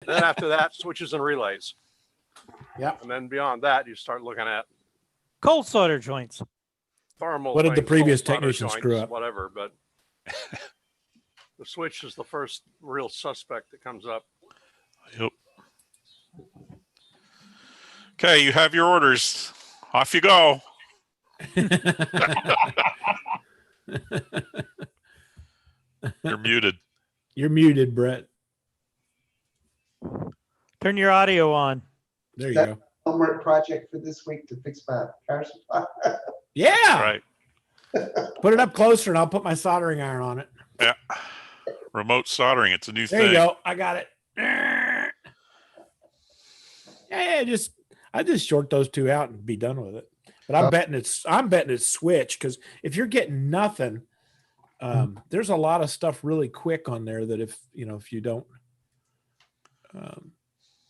Then after that, switches and relays. Yeah. And then beyond that, you start looking at Cold solder joints. thermal. What did the things, previous cold solder technician screw up? Whatever, but the switch is the first real suspect that comes up. Yep. Okay, you have your orders. Off you go. You're muted. You're muted, Brett. Turn your audio on. There you go. Homework project for this week to fix my power supply. Yeah. Right. Put it up closer and I'll put my soldering iron on it. Yeah. Remote soldering. It's a new There thing. you go. I got it. Yeah, I just short those two out and be done with it. But I'm betting it's switch, because if you're getting nothing, there's a lot of stuff really quick on there that if you don't,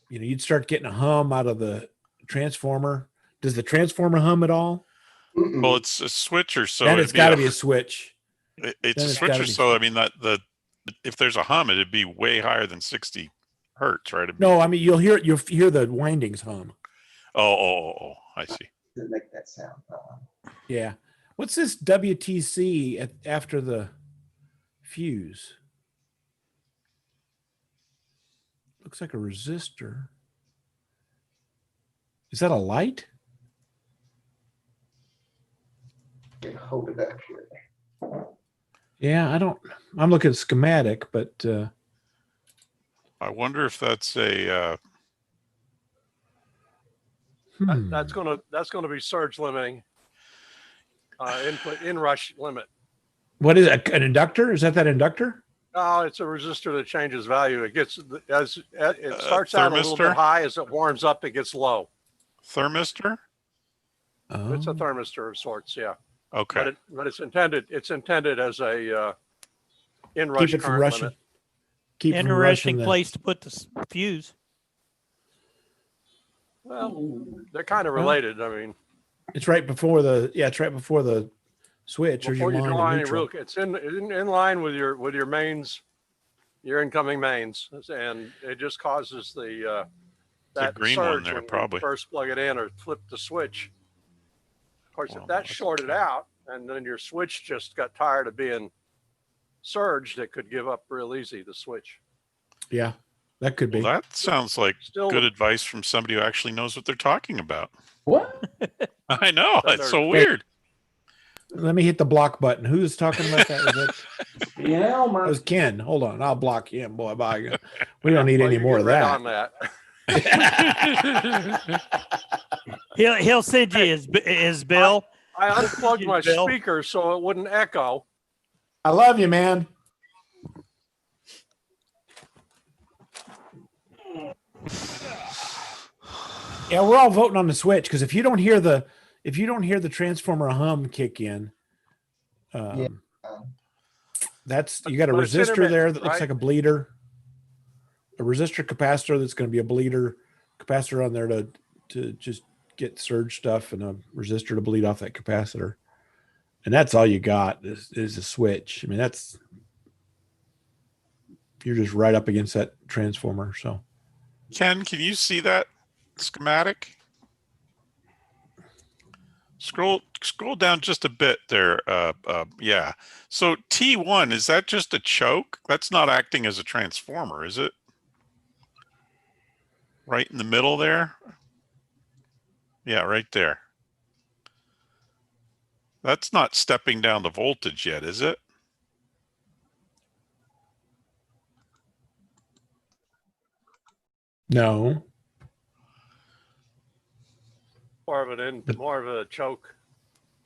you'd start getting a hum out of the transformer. Does the transformer hum at all? Well, it's a switcher, so Then it's got to be a switch. It's a switcher, so I mean if there's a hum, it'd be way higher than 60 hertz, right? No, I mean you'll hear the windings hum. Oh, I see. Doesn't make that sound. Yeah. What's this WTC after the fuse? Looks like a resistor. Is that a light? You can hold it up here. Yeah, I'm looking at schematic, but I wonder if that's a That's gonna be surge limiting. Input inrush limit. what is it? An inductor? Is that inductor? No, it's a resistor that changes value. It gets as it starts out a little thermistor? bit high. As it warms up, it gets low. thermistor. Oh. It's a thermistor of sorts, yeah. Okay. But it's intended as a inrush Keep it from current rushing. limit. Keep from Interesting rushing place to put the fuse. Well, they're kind of related. I mean, It's right before the switch or before your you line draw to any neutral. real, it's in line with your mains, your incoming mains, and it just causes that green one surge there, when you probably. first plug it in or flip the switch. Of course, Well, if that's that's shorted okay. out and then your switch just got tired of being surged, it could give up real easy, the switch. Yeah, that could be. Well, that sounds like Still, good advice from somebody who actually knows what they're talking about. What? I know. Then That's so they're- weird. Let me hit the block button. Who's talking about that? That Elmer. was Ken. Hold on. I'll block him. Boy, bye. We don't need well, any you more get of right that. on that. He'll send you his bill. I unplugged my Bill. speaker so it wouldn't echo. I love you, man. Yeah, we're all voting on the switch because if you don't hear the transformer hum kick in, Yeah. that's you got a But it's resistor there that intermittent, looks right? like a bleeder, a resistor capacitor that's going to be a bleeder capacitor on there to just get surge stuff, and a resistor to bleed off that capacitor, and that's all you got is a switch. I mean, you're just right up against that transformer. So Ken, can you see that schematic? Scroll down just a bit there. Yeah. So T1, is that just a choke? That's not acting as a transformer, is it? Right in the middle there? Yeah, right there. That's not stepping down the voltage yet, is it? no, More of a choke.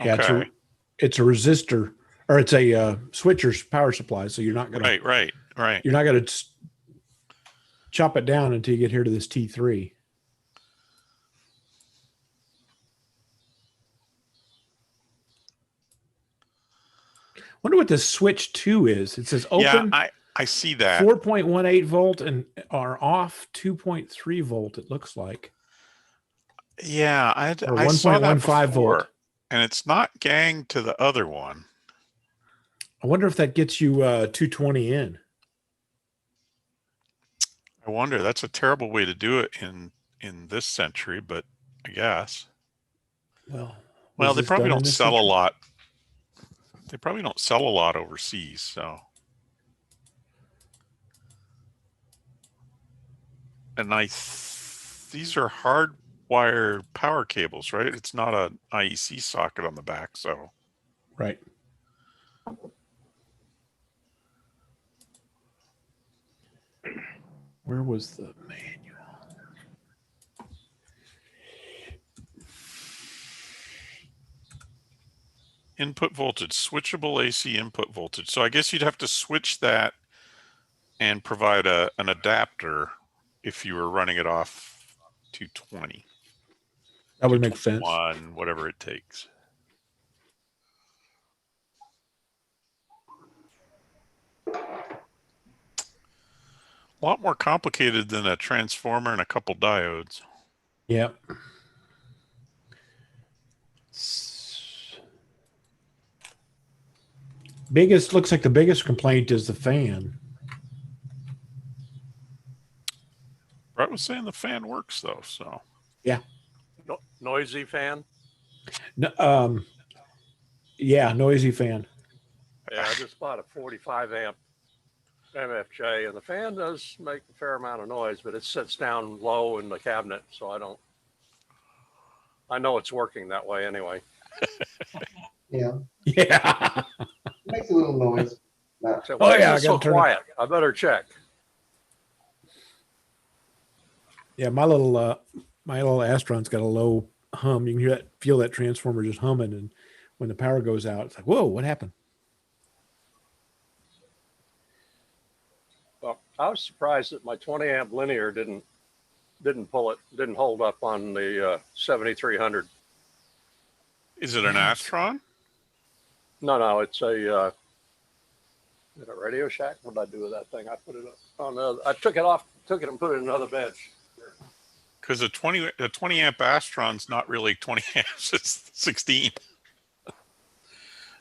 yeah, Okay. it's a resistor, or it's a switcher's power supply. So you're not gonna Right. you're not gonna chop it down until you get here to this T3. Wonder what this switch 2 is. It says open Yeah, I see that. 4.18 volt and are off 2.3 volt. It looks like. Yeah, Or I saw that 1.15 before, volt. and it's not gang to the other one. I wonder if that gets you 220 in. I wonder. That's a terrible way to do it in this century, but I guess. Well, Well, was they this probably done in don't this sell a century? lot. They probably don't sell a lot overseas, so. And these are hardwire power cables, right? It's not an IEC socket on the back, so. Right. Where was the manual? Input voltage, switchable AC input voltage. So I guess you'd have to switch that and provide an adapter if you were running it off 220. That would make sense. 221, whatever it takes. A lot more complicated than a transformer and a couple diodes. Yep. Biggest looks like the biggest complaint is the fan. Brett was saying the fan works though, so. Noisy fan. No, yeah, noisy fan. Yeah, I just bought a 45 amp MFJ, and the fan does make a fair amount of noise, but it sits down low in the cabinet, so I know it's working that way anyway. Yeah, Yeah. makes a little noise. Not- So, Oh, why yeah, I is it so gotta turn it- quiet? I better check. Yeah, my little Astron's got a low hum. You can feel that transformer just humming, and when the power goes out, it's like, whoa, what happened? Well, I was surprised that my 20 amp linear didn't hold up on the 7300. Is it an Astron? No, it's a Radio Shack. What did I do with that thing? I put it on I took it and put it in another bench. Because the 20 amp Astron's not really 20 amps, it's 16.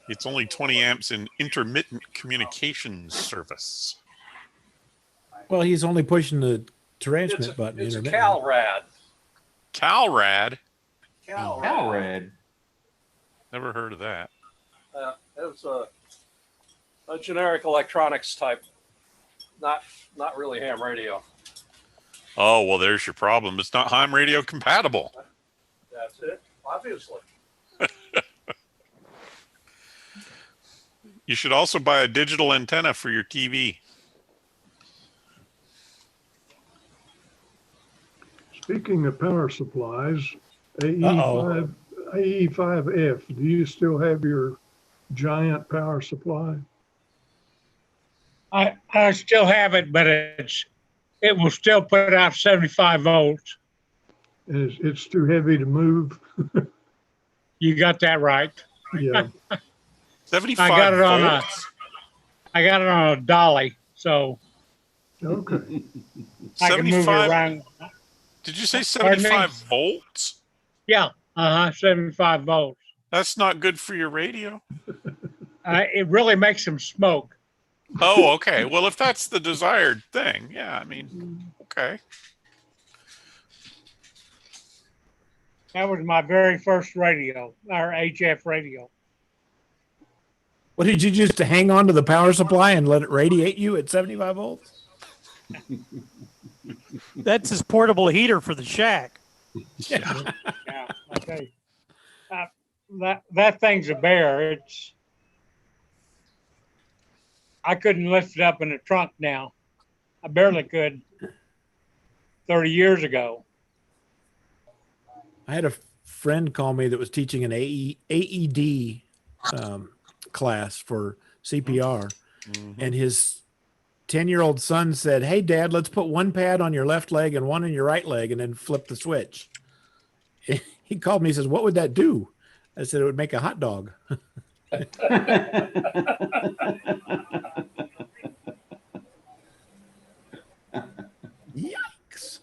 It's only 20 amps in intermittent communications service. Well, he's only pushing the transmit button. It's a intermittently. CalRad. CalRad? Calrad. Never heard of that. It was a generic electronics type, not really ham radio. Oh, well, there's your problem. It's not ham radio compatible. That's it, obviously. You should also buy a digital antenna for your TV. Speaking of power supplies, Uh-oh. AE5F, do you still have your giant power supply? I still have it, but it will still put out 75 volts. And it's too heavy to move? You got that right. Yeah. 75 I got it on volts? I got it on a dolly, so Okay. I can move it 75? around. Did you say Pardon me? 75 volts? Yeah, 75 volts. That's not good for your radio. It really makes them smoke. Oh, okay. Well, if that's the desired thing, yeah, I mean, okay. That was my very first radio, our HF radio. What did you just hang on to the power supply and let it radiate you at 75 volts? That's his portable heater for the shack. Yeah. Yeah, I tell you, that thing's a bear. I couldn't lift it up in the trunk now. I barely could 30 years ago. I had a friend call me that was teaching an AED class for CPR, and his 10-year-old son said, "Hey, Dad, let's put one pad on your left leg and one on your right leg, and then flip the switch." He called me. He says, "What would that do?" I said, "It would make a hot dog." Yikes!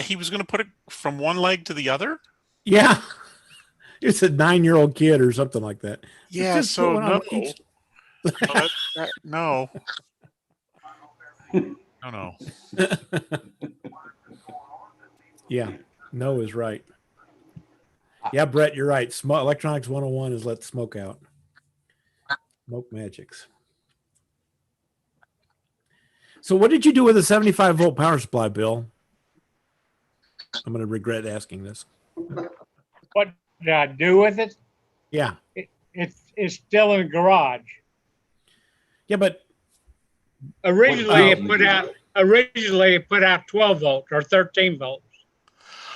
He was going to put it from one leg to the other? Yeah, it's a 9-year-old kid or something like that. Yeah, Just so put one on no. each- No. Oh no. Yeah, no is right. Yeah, Brett, you're right. Electronics 101 is let the smoke out. Smoke magics. So what did you do with a 75 volt power supply, Bill? I'm going to regret asking this. What did I do with it? Yeah. It's still in the garage. Yeah, but Originally, What it put out 12 volts or 13 volts.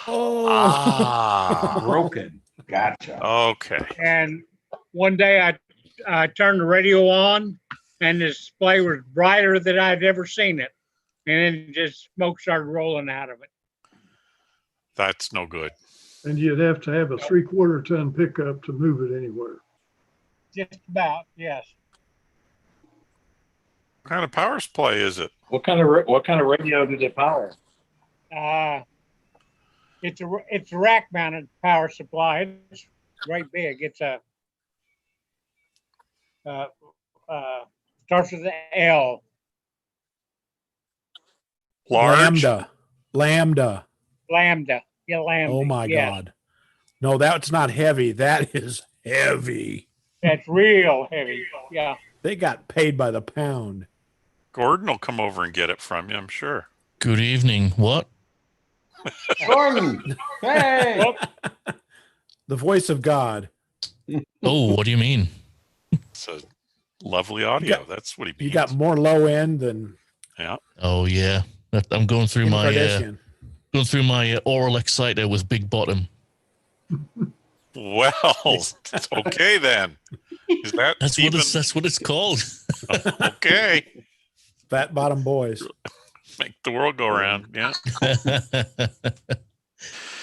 Ah. broken. Gotcha. Okay. And one day I turned the radio on, and the display was brighter than I'd ever seen it. And then just smoke started rolling out of it. That's no good. And you'd have to have a 3/4 ton pickup to move it anywhere. Just about, yes. What kind of power supply is it? What kind of radio did it power? It's a rack mounted power supply. It's right big. It's a starts with an L. Large. Lambda. Yeah, lambda. Oh my yes. God. No, that's not heavy. That is heavy. That's real heavy. Yeah. They got paid by the pound. Gordon will come over and get it from you, I'm sure. Good evening. What? Gordon, hey. The voice of God. Oh, what do you mean? It's a lovely audio. got- That's what he means. You got more low end than Yeah. Oh yeah, I'm going through Kim my Kardashian. oral exciter with big bottom. Well, okay then. Is that That's even what it's called. okay? Fat bottom boys. Make the world go around. Yeah.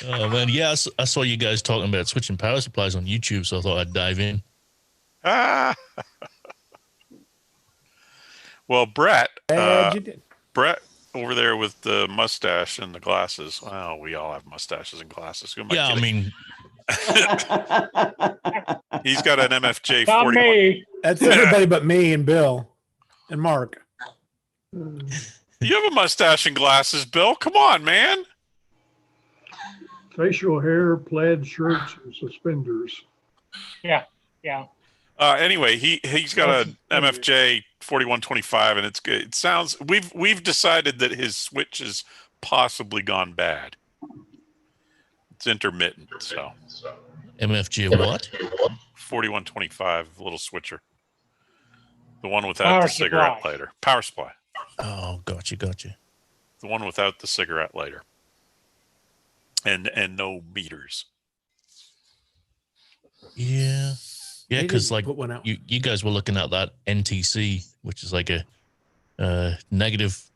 Oh man, yeah, I saw you guys talking about switching power supplies on YouTube, so I thought I'd dive in. Ah. Well, Brett Glad you did. over there with the mustache and the glasses. Well, we all have mustaches and glasses. Who am I Yeah, I kidding? mean, He's got an MFJ Not 41. me. That's everybody but me and Bill and Mark. You have a mustache and glasses, Bill. Come on, man. Facial hair, plaid shirts, and suspenders. Yeah. Anyway, he's got an MFJ 4125, and it's good. It sounds we've decided that his switch has possibly gone bad. It's intermittent, so MFG what? 4125 little switcher, the one without Power the cigarette supply. lighter, power supply, Oh, gotcha. the one without the cigarette lighter, and no meters. Yeah, They because didn't like put one out. you guys were looking at that NTC, which is like a negative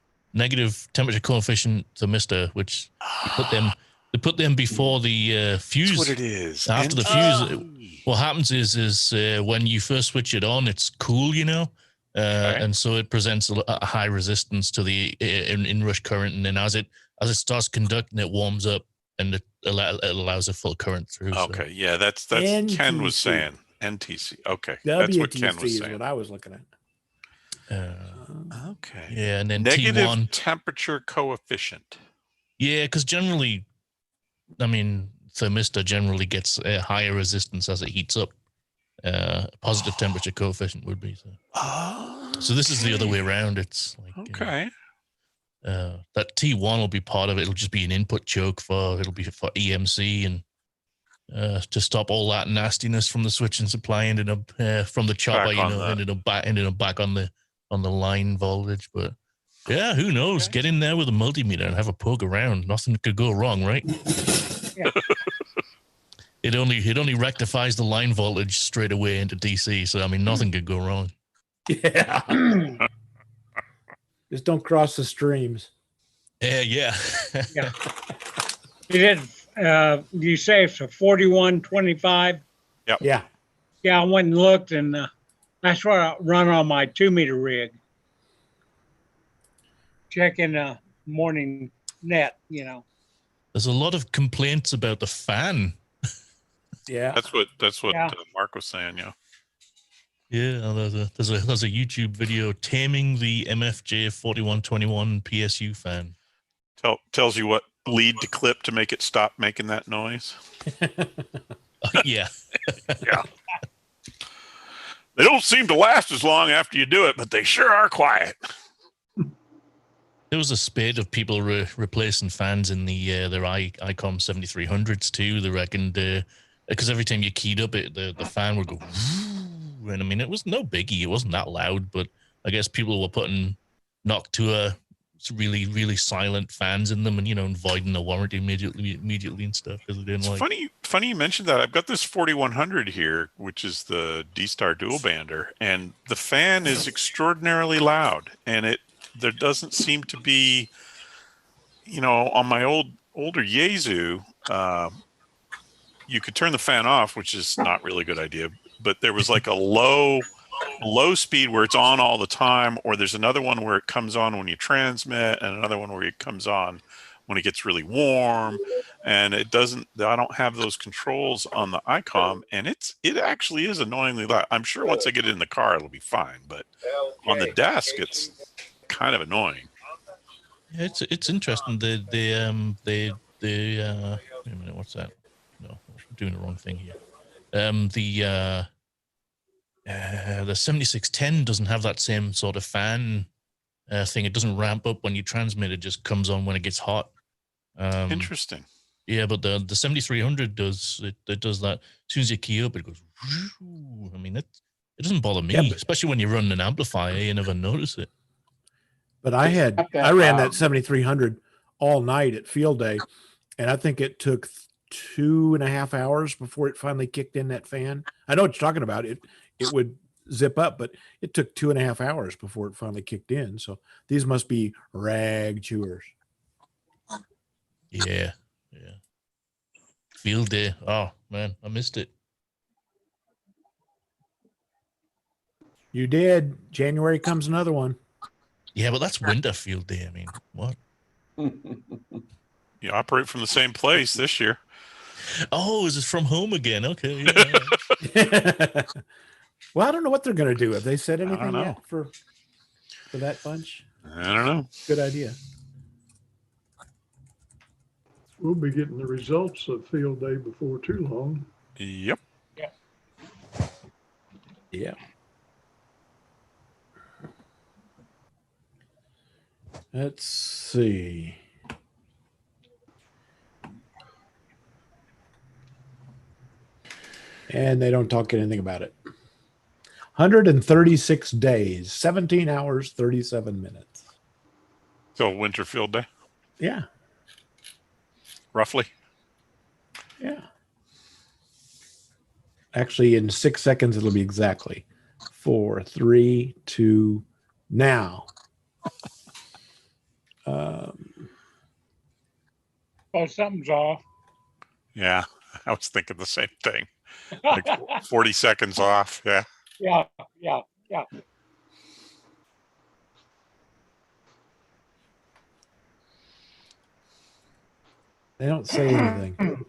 temperature coefficient thermistor, which they put them before the fuse. That's what it is. After the fuse, what happens is when you first switch it on, it's cool, and so it presents a high resistance to the inrush current, and then as it starts conducting, it warms up and it allows a full current through. Okay, yeah, that's Ken was NTC. saying NTC. Okay, that's what Ken WTC was is saying. what I was looking at. Okay, Yeah, and then negative T1. temperature coefficient. Yeah, because generally, I mean, thermistor generally gets a higher resistance as it heats up. Positive temperature coefficient would be. So this is the other way around. It's like Okay. that T1 will be part of it. It'll just be an input choke it'll be for EMC and to stop all that nastiness from the switch and supply ended up from the chopper, Back on that. ended up back on the line voltage. But yeah, who knows? Get in there with a multimeter and have a poke around. Nothing could go wrong, right? Yeah. It only rectifies the line voltage straight away into DC. So I mean, nothing could go wrong. Yeah. Just don't cross the streams. Yeah. Yeah. It is. You say it's a 4125. Yeah. Yeah, I went and looked, and that's what I run on my 2-meter rig. Checking the morning net, There's a lot of complaints about the fan. Yeah. That's what Yeah. Mark was saying. Yeah. Yeah, there's a YouTube video, taming the MFJ 4121 PSU fan. Tells you what lead to clip to make it stop making that noise. Yeah. Yeah. They don't seem to last as long after you do it, but they sure are quiet. There was a spate of people replacing fans in the their ICOM 7300s too. They reckoned because every time you keyed up it, the fan would go. And I mean, it was no biggie. It wasn't that loud, but I guess people were putting Noctua really, really silent fans in them, and and voiding the warranty immediately and stuff because they didn't It's funny you mentioned that. I've got this 4100 here, which is the D-Star dual bander, and the fan is extraordinarily loud, and there doesn't seem to be, on my older Yaesu, you could turn the fan off, which is not really a good idea, but there was like a low speed where it's on all the time, or there's another one where it comes on when you transmit, and another one where it comes on when it gets really warm, and I don't have those controls on the ICOM, and it actually is annoyingly loud. I'm sure once I get it in the car, it'll be fine, but on the desk, it's kind of annoying. Yeah, it's interesting. Wait a minute, what's that? No, I'm doing the wrong thing here. The 7610 doesn't have that same sort of fan thing. It doesn't ramp up when you transmit. It just comes on when it gets hot. Interesting. Yeah, but the 7300 does it does that. As soon as you key up, it goes. I mean, it doesn't bother me, especially when you're running an amplifier. You never notice it. But I ran that 7300 all night at field day, and I think it took 2.5 hours before it finally kicked in that fan. I know what you're talking about. It would zip up, but it took 2.5 hours before it finally kicked in. So these must be rag chewers. Yeah. Field day. Oh man, I missed it. You did. January comes another one. Yeah, but that's winter field day. I mean, what? You operate from the same place this year. Oh, is it from home again? Okay. Yeah. Well, I don't know what they're going to do. Have they said I don't anything know. yet for that bunch? I don't know. Good idea. We'll be getting the results of field day before too long. Yep. Yeah. Let's see. And they don't talk anything about it. 136 days, 17 hours, 37 minutes. So winter field day, Yeah. roughly. Yeah. Actually, in 6 seconds, it'll be exactly 4, 3, 2, now. Oh, something's off. Yeah, I was thinking the same thing. Like 40 seconds off. Yeah. Yeah. They don't say anything.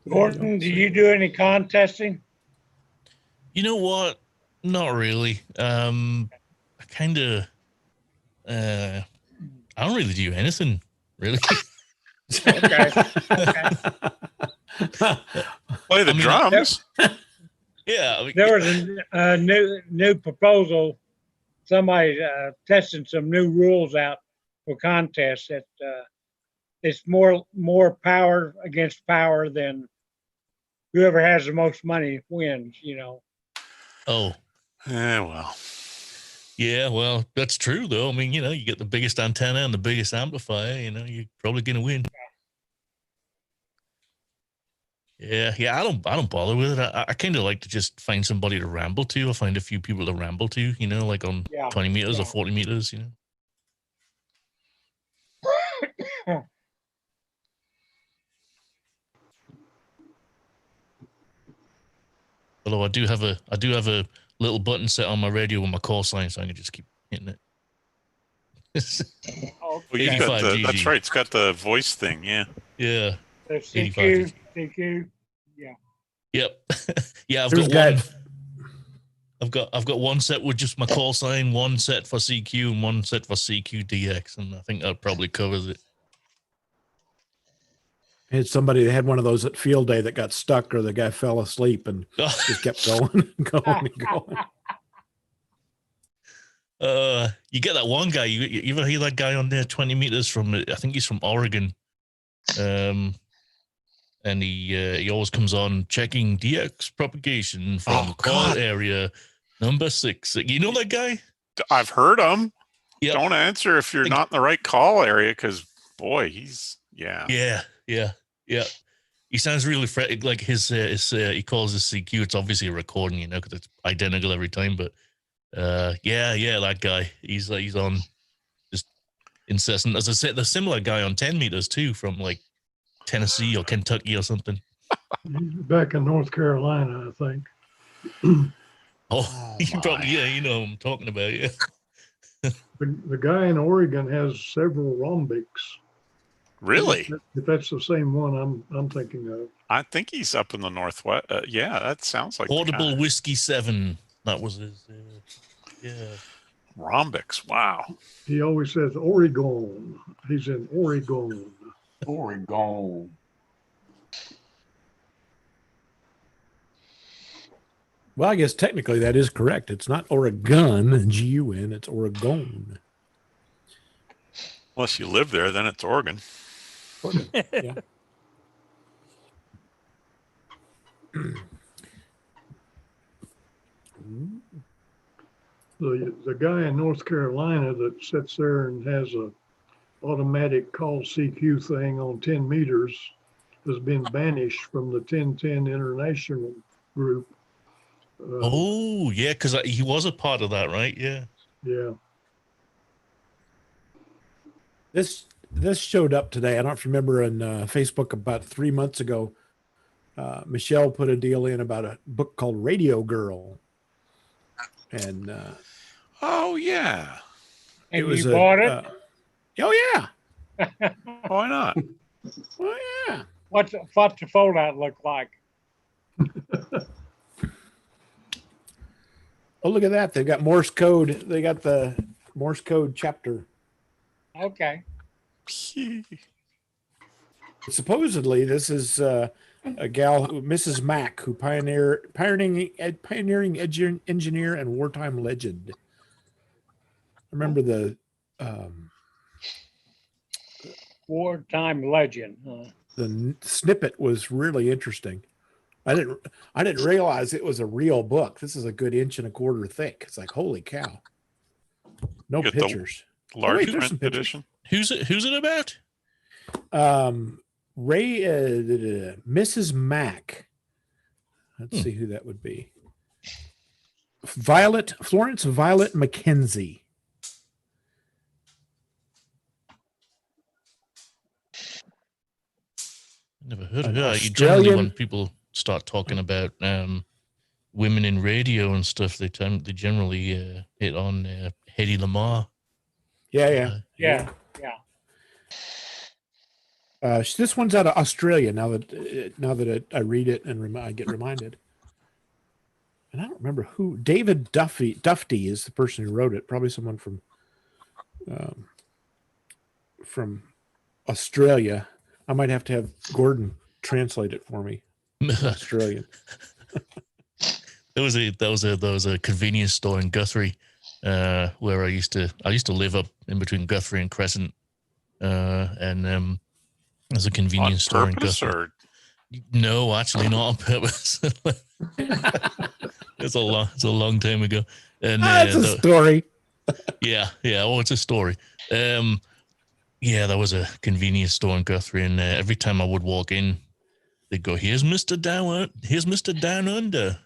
Gordon, do you do any contesting? You know what? Not really. I kind of. I don't really do anything really. Okay. Play the drums. Yeah. I mean, There was a new proposal. Somebody testing some new rules out for contests that it's more power against power than whoever has the most money wins, Oh. Well. Yeah, well, that's true though. I mean, you get the biggest antenna and the biggest amplifier, you're probably gonna win. Yeah, I don't bother with it. I kind of like to just find somebody to ramble to. I find a few people to ramble to, like on 20 meters or 40 meters, Although I do have a little button set on my radio with my call sign, so I can just keep hitting it. Oh, Well, you've 85 got the, that's GG. right. It's got the voice thing. Yeah. Yeah. the 85 CQ. Yep. Yeah, I've There's got one. guy. I've got one set with just my call sign, one set for CQ, and one set for CQDX, and I think that probably covers it. Had somebody that had one of those at field day that got stuck, or the guy fell asleep and just kept going and going and going. You get that one guy. You ever hear that guy on there? 20 meters from. I think he's from Oregon. And he always comes on checking DX propagation from call area number 6. You know that guy? I've heard him. Yep. Don't answer if you're not in the right call area, because boy, he's Yeah. He sounds really like his he calls his CQ. It's obviously a recording, because it's identical every time. But that guy. He's on just incessant. As I said, the similar guy on 10 meters too, from like Tennessee or Kentucky or something. Back in North Carolina, I think. You probably, you know what I'm talking about, yeah. The guy in Oregon has several rhombics. really. If that's the same one I'm thinking of. I think he's up in the northwest. Yeah, that sounds like the Audible guy. Whiskey 7. That was his. Rhombics. Wow. He always says Oregon. He's in Oregon. Oregon. Well, I guess technically that is correct. It's not Oregon, G-U-N. It's Oregon. Unless you live there, then it's Oregon. Oregon. Yeah. The guy in North Carolina that sits there and has a automatic call CQ thing on 10 meters has been banished from the 1010 International group. Because he was a part of that, right? Yeah. Yeah. This showed up today. I don't remember on Facebook about 3 months ago. Michelle put a deal in about a book called Radio Girl. And Oh yeah. And it was you bought it? Oh yeah. Why not? Oh yeah. What's the foldout look like? Oh, look at that. They've got Morse code. They got the Morse code chapter. Okay. Supposedly, this is a gal, Mrs. Mack, who pioneering engineer and wartime legend. I remember the Wartime legend. the snippet was really interesting. I didn't realize it was a real book. This is a good 1.25 inches thick. It's like, holy cow. No Get the pictures. Large there's some print pictures. edition. Who's it about? Mrs. Mack. Let's see who that would be. Florence Violet McKenzie. Never heard of An her. Generally, Australian- when people start talking about women in radio and stuff, they generally hit on Hedy Lamarr. Yeah. Yeah. This one's out of Australia. Now that I read it and I get reminded, and I don't remember who. David Dufty is the person who wrote it. Probably someone from Australia. I might have to have Gordon translate it for me. Australian. There was a convenience store in Guthrie where I used to live up in between Guthrie and Crescent, and there's a convenience store in Guthrie. Or? No, actually not on purpose. It's a long time ago. And That's a story. Yeah. Oh, it's a story. Yeah, there was a convenience store in Guthrie, and every time I would walk in, they'd go, "Here's Mr. Down Under."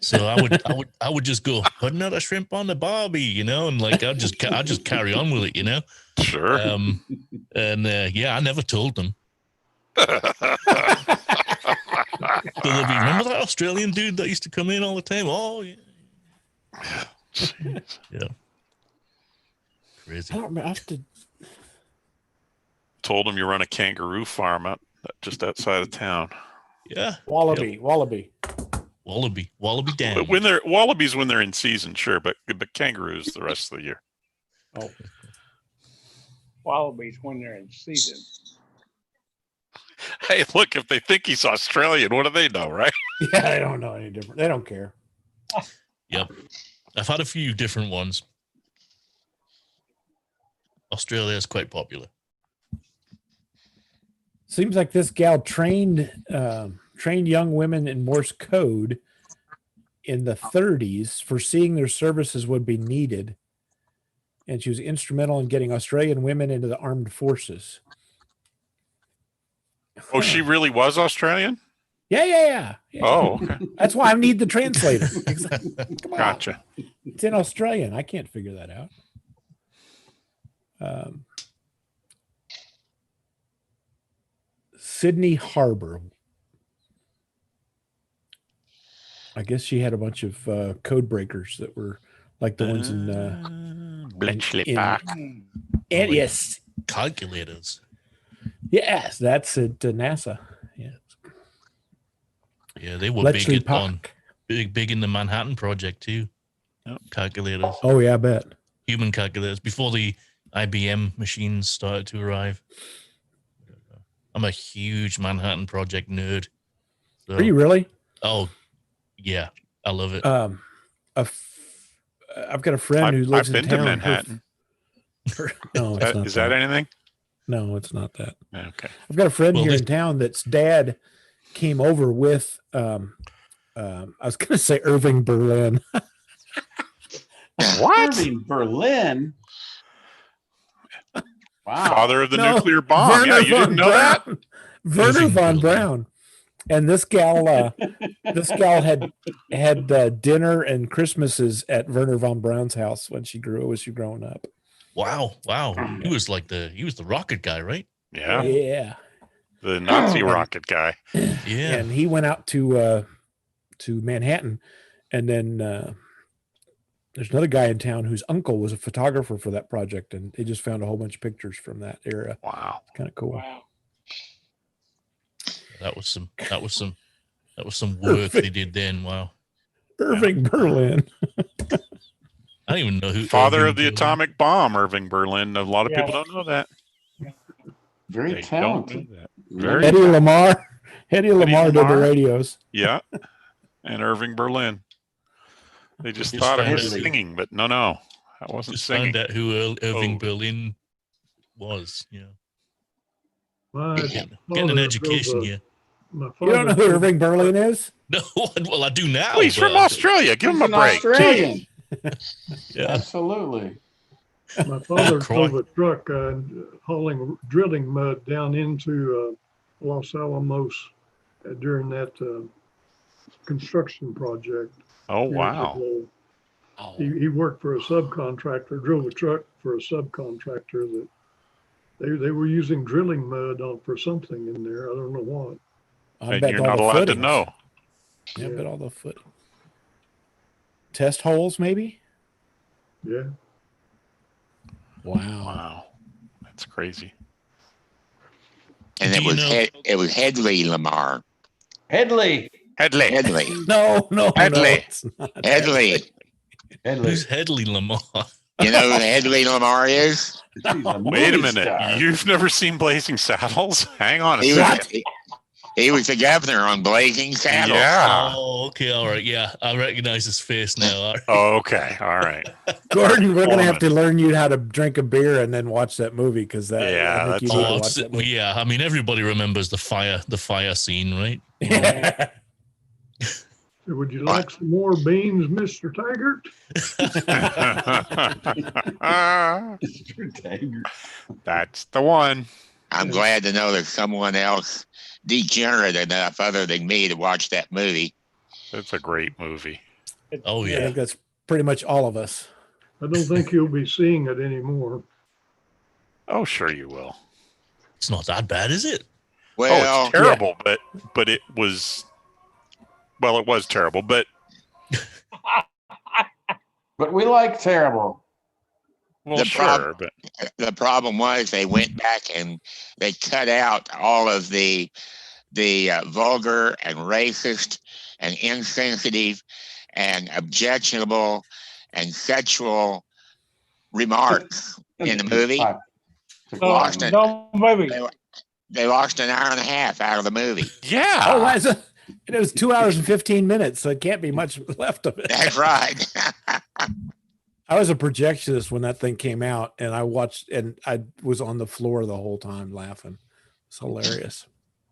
So I would just go, "Put another shrimp on the barbie," and like I'd just carry on with it, Sure. And I never told them. So they'll be, remember that Australian dude that used to come in all the time? Oh yeah. Yeah. Crazy. I don't remember. I have to. Told him you run a kangaroo farm up just outside of town. Yeah. Wallaby. Wallaby Dam. When they're wallabies when they're in season, sure, but kangaroos the rest of the year. Oh, Wallabies when they're in season. Hey, look, if they think he's Australian, what do they know, right? yeah. I don't know any different. They don't care. Yep. I've had a few different ones. Australia is quite popular. Seems like this gal trained young women in Morse code in the 30s, foreseeing their services would be needed, and she was instrumental in getting Australian women into the armed forces. Oh, she really was Australian? Yeah. Oh, okay. That's why I need the translator. Come on. Gotcha. It's in Australian. I can't figure that out. Sydney Harbor. I guess she had a bunch of code breakers that were like the ones in Bletchley in- Park. and yes, Calculators. yes, that's at NASA. Yeah, Yeah, they were Bletchley big on Park. big in the Manhattan Project too. Yep. Calculators, Oh yeah, I bet. human calculators before the IBM machines started to arrive. I'm a huge Manhattan Project nerd. So, Are you really? Oh, yeah, I love it. I've got a friend who lives I've been in to town. Manhattan. No, it's not Is that anything? No, it's not that. Okay. I've got a friend Well, here this- in town that's dad came over with I was gonna say Irving Berlin. What? Irving Berlin. Wow. Father of the No, nuclear bomb. Werner Yeah, you didn't von know that? Braun. Werner Irving von Berlin. Braun. And this gal had dinner and Christmases at Werner von Braun's house when she was growing up. Wow. He was the rocket guy, right? Yeah. Yeah. The Nazi rocket guy. Yeah. And he went out to Manhattan, and then there's another guy in town whose uncle was a photographer for that project, and they just found a whole bunch of pictures from that era. Wow. Kind of cool. Wow. That was some work they did then. Wow. Irving Berlin. I don't even know who. Father Irving of the Berlin- atomic bomb, Irving Berlin. A lot of Yeah. people don't know that. Very They don't talented. know that. Very Eddie Lamar. Eddie Lamar did the Lamar? radios. Yeah. And Irving Berlin. They just Just thought it found was out- singing, but no. I wasn't Just singing. found out who Irving Oh. Berlin was. Yeah. My Getting an father education drove here. My You don't know father who Irving Berlin is? No, well, I do now. Oh, he's but- from Australia. Give He's him a an break. Australian. Yeah. Absolutely. My father Croy. drove a truck hauling drilling mud down into Los Alamos during that construction project. Oh, years wow. ago. He worked for a subcontractor, drove a truck for a subcontractor that they were using drilling mud for something in there. I don't know what. I And bet you're all not the allowed to footings. know. Yeah, I bet all the foot test holes, maybe. Yeah. Wow. Wow. That's crazy. And Do it you was know- it was Headley Lamar. Headley. Headley. Headley. No, Headley. it's not. Headley. Headley. Who's Headley Lamar? You know who Headley Lamar is? He's a Wait a movie minute. star. You've never seen Blazing Saddles? Hang on a He second. was, he was the governor on Blazing Saddles. Yeah. Oh, okay, all right, yeah, I recognize his face now. All right. Okay. All right. Gordon, we're gonna have to Foreman. learn you how to drink a beer and then watch that movie because that. Yeah, I think you that's need a- to Oh, watch that movie. yeah. I mean, everybody remembers the fire scene, right? Yeah. So would you like some more beans, Mr. Taggart? Mr. Taggart. That's the one. I'm glad to know there's someone else degenerate enough other than me to watch that movie. It's a great movie. Oh I yeah. think that's pretty much all of us. I don't think you'll be seeing it anymore. Oh, sure you will. It's not that bad, is it? Oh, Well, it's terrible, but it was. Well, it was terrible, but But we like terrible. Well, The sure, prob- but The problem was they went back and they cut out all of the vulgar and racist and insensitive and objectionable and sexual remarks in the movie. Lost it. No movie. They lost an hour and a half out of the movie. yeah. Oh, why is it? It was 2 hours and 15 minutes, so it can't be much left of it. That's right. I was a projectionist when that thing came out, and I watched, and I was on the floor the whole time laughing. It's hilarious.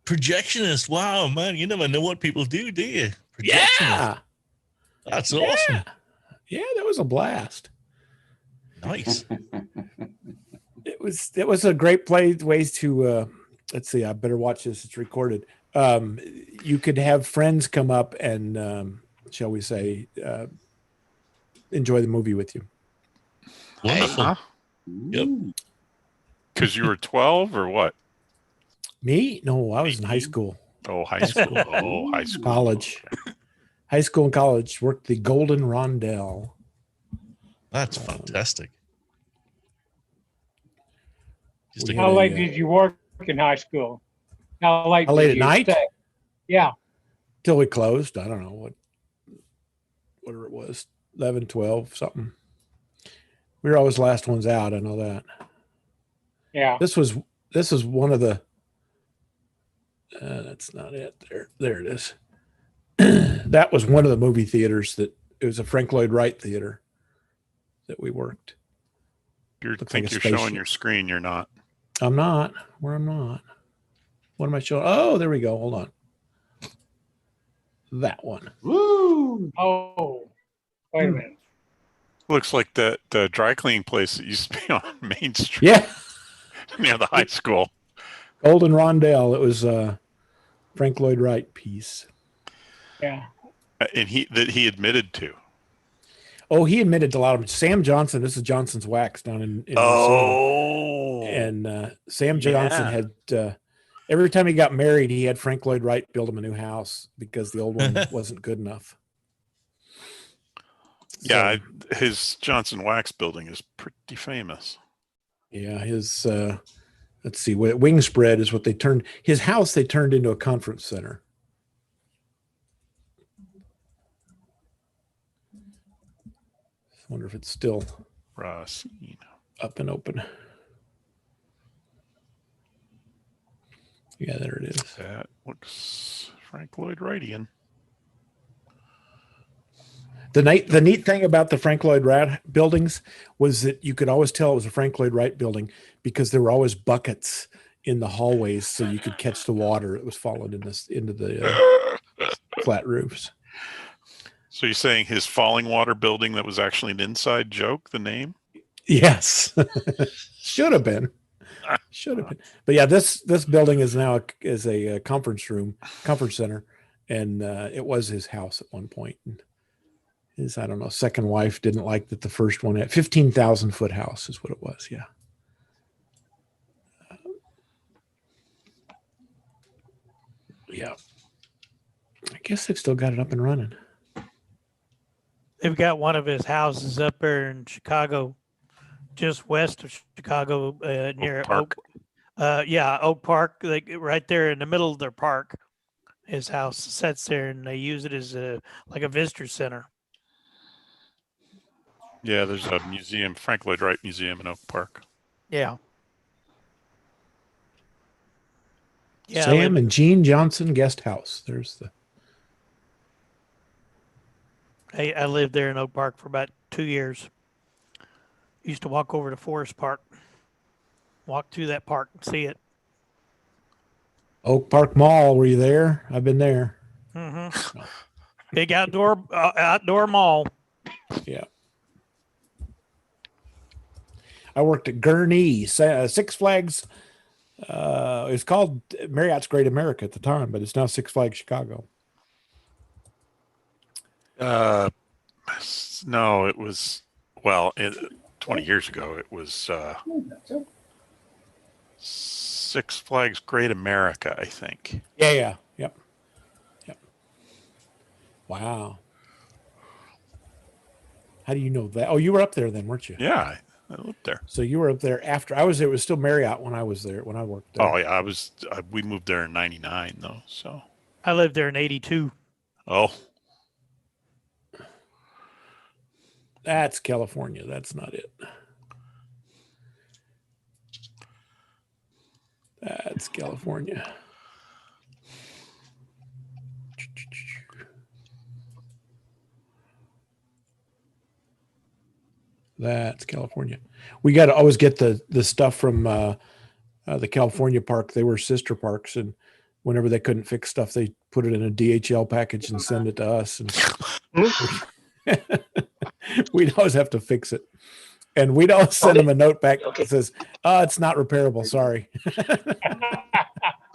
Projectionist. Wow, man. You never know what people do you? Projectionist. Yeah. That's awesome. Yeah, that was a blast. Nice. It was a great ways to let's see, I better watch this. It's recorded. You could have friends come up and shall we say enjoy the movie with you. Wonderful. Huh? Yep. Because you were 12 or what? Me? No, I was in high 18? school. Oh, high school. Oh, high school. College. High school and college. Worked the Golden Rondell. That's fantastic. Just How late did you work in high school? How late at night? Stay? Yeah. Till we closed. I don't know whatever it was, 11, 12, something. We were always last ones out. I know that. Yeah. This was one of the. That's not it. There it is. That was one of the movie theaters it was a Frank Lloyd Wright theater that we worked. You Looked think like a you're showing spaceship. your screen? You're not. I'm not. I'm not. What am I showing? Oh, there we go. Hold on. That one. Woo! Oh, wait a minute. Looks like the dry cleaning place that used to be on Main Street. Yeah. Near the high school. Golden Rondell. It was a Frank Lloyd Wright piece. Yeah. And he admitted to. Oh, he admitted to a lot of them. Sam Johnson. This is Johnson's Wax down in Oh. Minnesota. And Sam Johnson had every time he got married, he had Frank Lloyd Wright build him a new house because the old one wasn't good enough. Yeah, his Johnson Wax building is pretty famous. Yeah, his let's see, wing spread is what they turned his house. They turned into a conference center. I wonder if it's still Racine. up and open. Yeah, there it is. That looks Frank Lloyd Wrightian. The neat thing about the Frank Lloyd Wright buildings was that you could always tell it was a Frank Lloyd Wright building because there were always buckets in the hallways so you could catch the water that was falling into the flat roofs. So you're saying his falling water building that was actually an inside joke, the name? Yes. Should have been. But yeah, this building is now a conference center, and it was his house at one point. And his, I don't know, second wife didn't like that the first one had 15,000 foot house is what it was. Yeah. Yeah. I guess they've still got it up and running. They've got one of his houses up there in Chicago, just west of Chicago, near Park. Oak Park. Right there in the middle of their park, his house sits there, and they use it as like a visitor center. Yeah, there's a museum, Frank Lloyd Wright Museum in Oak Park. Yeah. Yeah. Sam and Jean Johnson Guest House. There's the. I lived there in Oak Park for about 2 years. Used to walk over to Forest Park, walk through that park and see it. Oak Park Mall. Were you there? I've been there. Mm-hmm. Big outdoor mall. Yeah. I worked at Gurnee, Six Flags. It was called Marriott's Great America at the time, but it's now Six Flags Chicago. No, it was 20 years ago. It was Six Flags Great America, I think. Yeah. Yep. Wow. How do you know that? Oh, you were up there then, weren't you? Yeah, I lived there. So you were up there after I was there. It was still Marriott when I was there, when I worked there. Oh yeah, we moved there in '99 though. So. I lived there in '82. Oh. That's California. That's not it. That's California. That's California. We got to always get the stuff from the California park. They were sister parks, and whenever they couldn't fix stuff, they put it in a DHL package and send it to us. And we'd always have to fix it. And we'd always send them a note back that says, "Oh, it's not repairable. Sorry."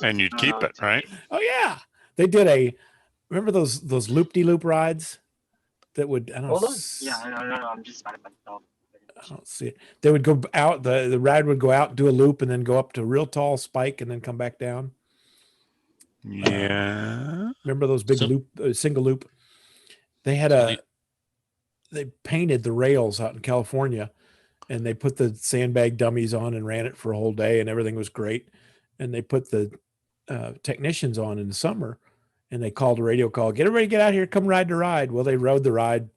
And you'd keep it, right? Oh yeah, they did remember those loop-de-loop rides that would I don't I'm just by myself. I don't see it. They would go out, the ride would go out, do a loop, and then go up to a real tall spike and then come back down. Yeah. Remember those big single loop? They had they painted the rails out in California, and they put the sandbag dummies on and ran it for a whole day, and everything was great. And they put the technicians on in the summer, and they called a radio call, "Get everybody, get out here, come ride the ride." Well, they rode the ride,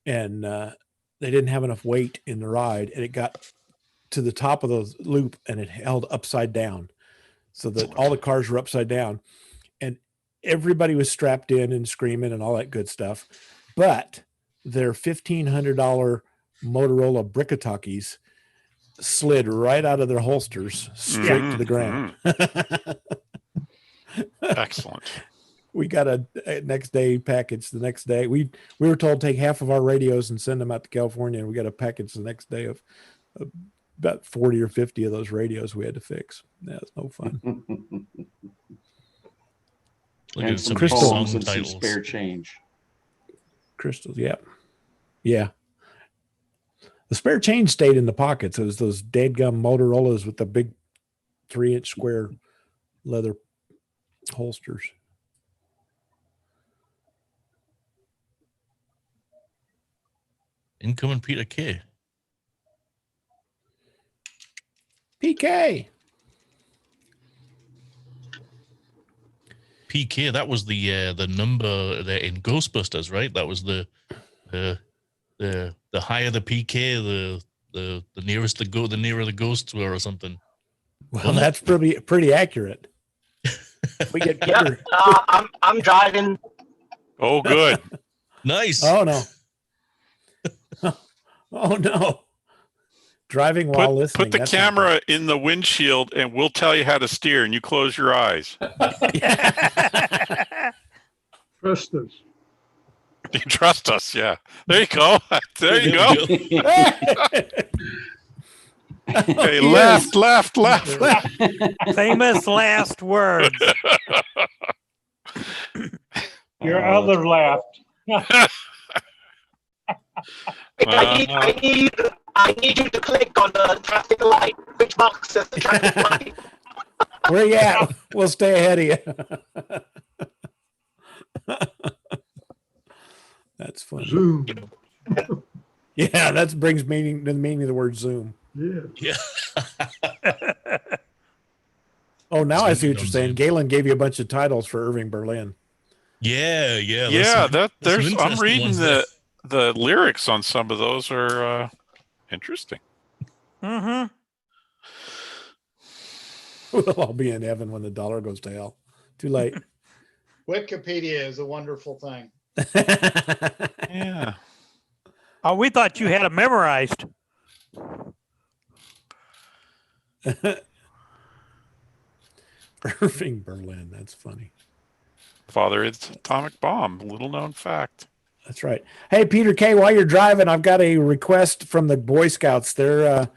and they didn't have enough weight in the ride, and it got to the top of the loop, and it held upside down, so that all the cars were upside down, and everybody was strapped in and screaming and all that good stuff. But their $1,500 Motorola Brickatalkies slid right out of their holsters straight to the ground. Excellent. We got a next day package the next day. We were told to take half of our radios and send them out to California, and we got a package the next day of about 40 or 50 of those radios we had to fix. That was no fun. And some crystals phones and some spare change. Crystals, yeah. Yeah. The spare change stayed in the pockets. It was those dadgum Motorola's with the big 3-inch square leather holsters. Incoming Peter K. PK. PK, that was the number there in Ghostbusters, right? That was the higher the PK, the nearest the nearer the ghosts were, or something. Well, that's pretty accurate. We get Peter. I'm driving. Oh, good. Nice. Oh no. Oh no. Driving while listening. Put the camera in the windshield and we'll tell you how to steer, and you close your eyes. Trust us. You trust us, yeah. There you go. There you go. Hey, left. Famous last words. Your other left. I need you to click on the traffic light. Which box says the traffic light? Where you at? We'll stay ahead of you. That's funny. Zoom. Yeah, that brings meaning to the meaning of the word Zoom. Yeah. Oh, now I see what you're saying. Galen gave you a bunch of titles for Irving Berlin. Yeah. I'm reading the lyrics on some of those are interesting. Mm-hmm. We'll all be in heaven when the dollar goes to hell. Too late. Wikipedia is a wonderful thing. Yeah. Oh, we thought you had it memorized. Irving Berlin. That's funny. Father, it's atomic bomb. Little known fact. That's right. Hey, Peter K., while you're driving, I've got a request from the Boy Scouts. They're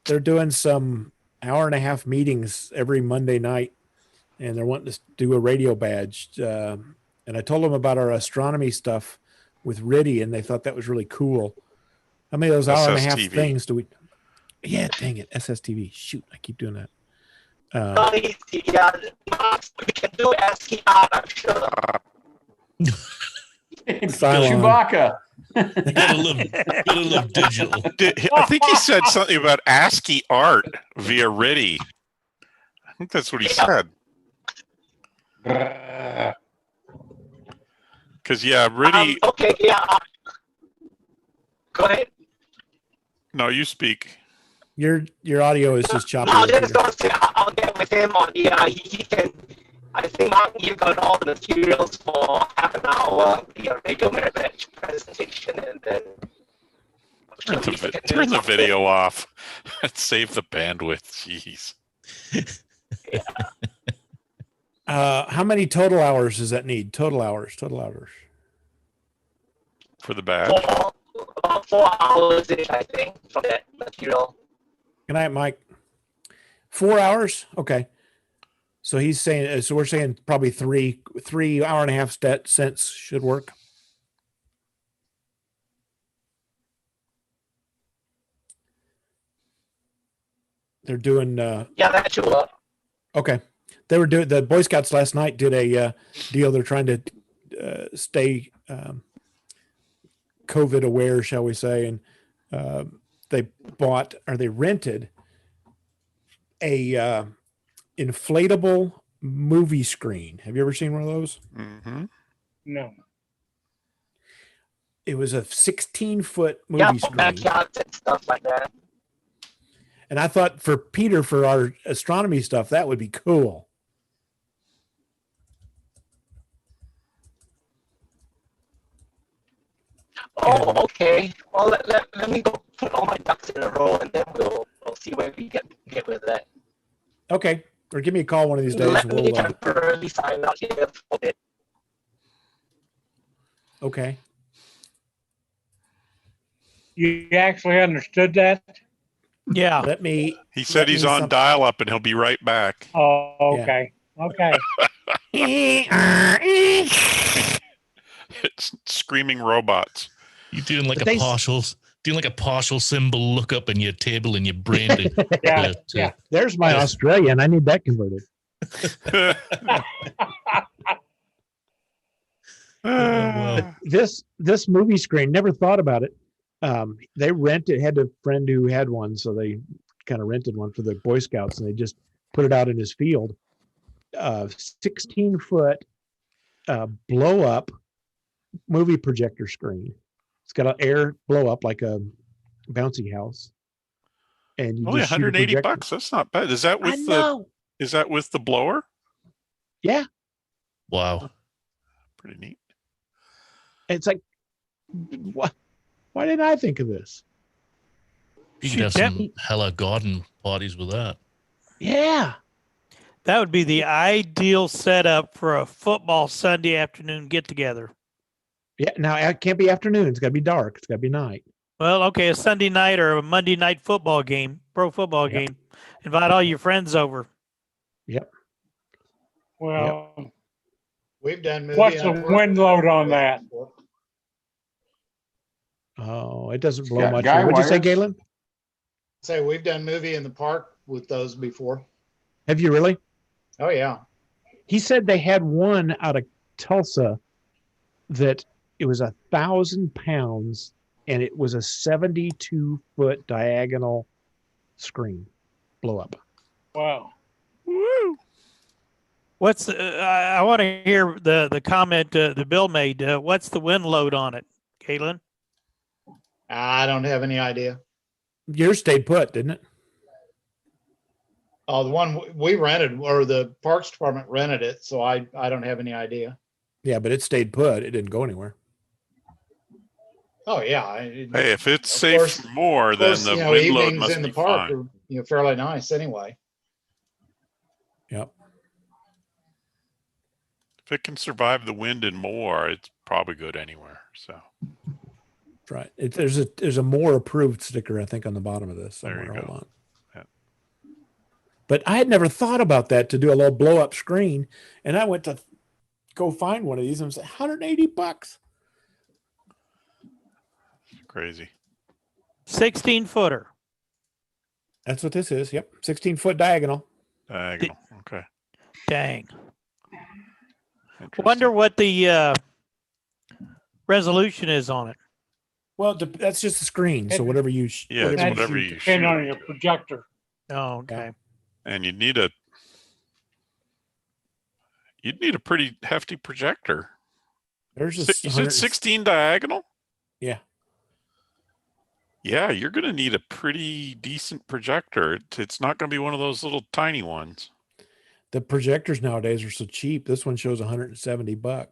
doing some 1.5-hour meetings every Monday night, and they're wanting to do a radio badge. And I told them about our astronomy stuff with Riddy, and they thought that was really cool. How many of those 1.5-hour things do we? Yeah, dang it, SSTV. Shoot, I keep doing that. We can do STR, I'm sure. Chewbacca. Gotta love digital. I think he said something about ASCII art via RIDI. I think that's what he said. Because RIDI. Okay, yeah. Go ahead. No, you speak. Your audio is just choppy. No, I just going to say I'll get with him on. Yeah, he can. I think you got all the materials for half an hour. Your radio match presentation, and then Turn the video off. Save the bandwidth. Jeez. How many total hours does that need? Total hours. For the badge? About 4 hours, I think, for that material. Good night, Mike. 4 hours? Okay. So he's saying, so we're saying probably 3 hour and a half cents should work. They're doing, yeah, that should work. Okay. They were doing, the Boy Scouts last night did a deal. They're trying to stay COVID aware, shall we say. And they bought, or they rented a inflatable movie screen. Have you ever seen one of those? Mm-hmm. No. It was a 16-foot movie screen. Backyards and stuff like that. And I thought for Peter, for our astronomy stuff, that would be cool. Oh, okay. Well, let me go put all my ducks in a row, and then we'll see where we get with that. Okay. Or give me a call one of these days. Let me temporarily sign out here for it. Okay. You actually understood that? Yeah. Let me. He said he's on dial-up and he'll be right back. Oh, okay. Okay. It's screaming robots. You're doing like a partial symbol lookup in your table in your brain. Yeah. There's my Australian. I need that converted. This movie screen, never thought about it. They rented, had a friend who had one, so they kind of rented one for the Boy Scouts, and they just put it out in his field. 16-foot blow up movie projector screen. It's got an air blow up like a bouncy house. And you only just shoot a $180. projector. That's not bad. Is that with is that with the blower? Yeah. Wow. Pretty neat. It's like, what? Why didn't I think of this? You could have some hella garden parties with that. Yeah. That would be the ideal setup for a football Sunday afternoon get together. Yeah. Now it can't be afternoon. It's got to be dark. It's got to be night. Well, okay, a Sunday night or a Monday night football game, pro football game. Invite all your friends over. Yep. Well, We've done movie. what's the wind load on that? Oh, it doesn't blow got much. guy What'd you say, wires. Galen? Say we've done movie in the park with those before. Have you really? Oh yeah. He said they had one out of Tulsa that it was 1,000 pounds and it was a 72-foot diagonal screen blow up. Wow. Woo! What's I want to hear the comment that Bill made. What's the wind load on it, Caitlin? I don't have any idea. Yours stayed put, didn't it? Oh, the one we rented, or the Parks Department rented it, so I don't have any idea. Yeah, but it stayed put. It didn't go anywhere. Oh yeah. Hey, if it's safe course- for more, Of then course, the you know, wind load evenings must in the be park fine. are fairly nice anyway. Yep. If it can survive the wind and more, it's probably good anywhere. So That's right. There's a more approved sticker, I think, on the bottom of this. There you somewhere. go. Hold on. Yeah. But I had never thought about that, to do a little blow up screen, and I went to go find one of these and it was $180. crazy. 16-footer. That's what this is. Yep. 16-foot diagonal. Diagonal. Okay. Dang. Interesting. Wonder what the resolution is on it. Well, that's just the screen. So whatever you, Yeah, it's whatever That's whatever you shoot. depending on your projector. Oh, okay. And you'd need a pretty hefty projector. there's a You said 16 diagonal? Yeah. Yeah, you're going to need a pretty decent projector. It's not going to be one of those little tiny ones. The projectors nowadays are so cheap. This one shows $170. Wow.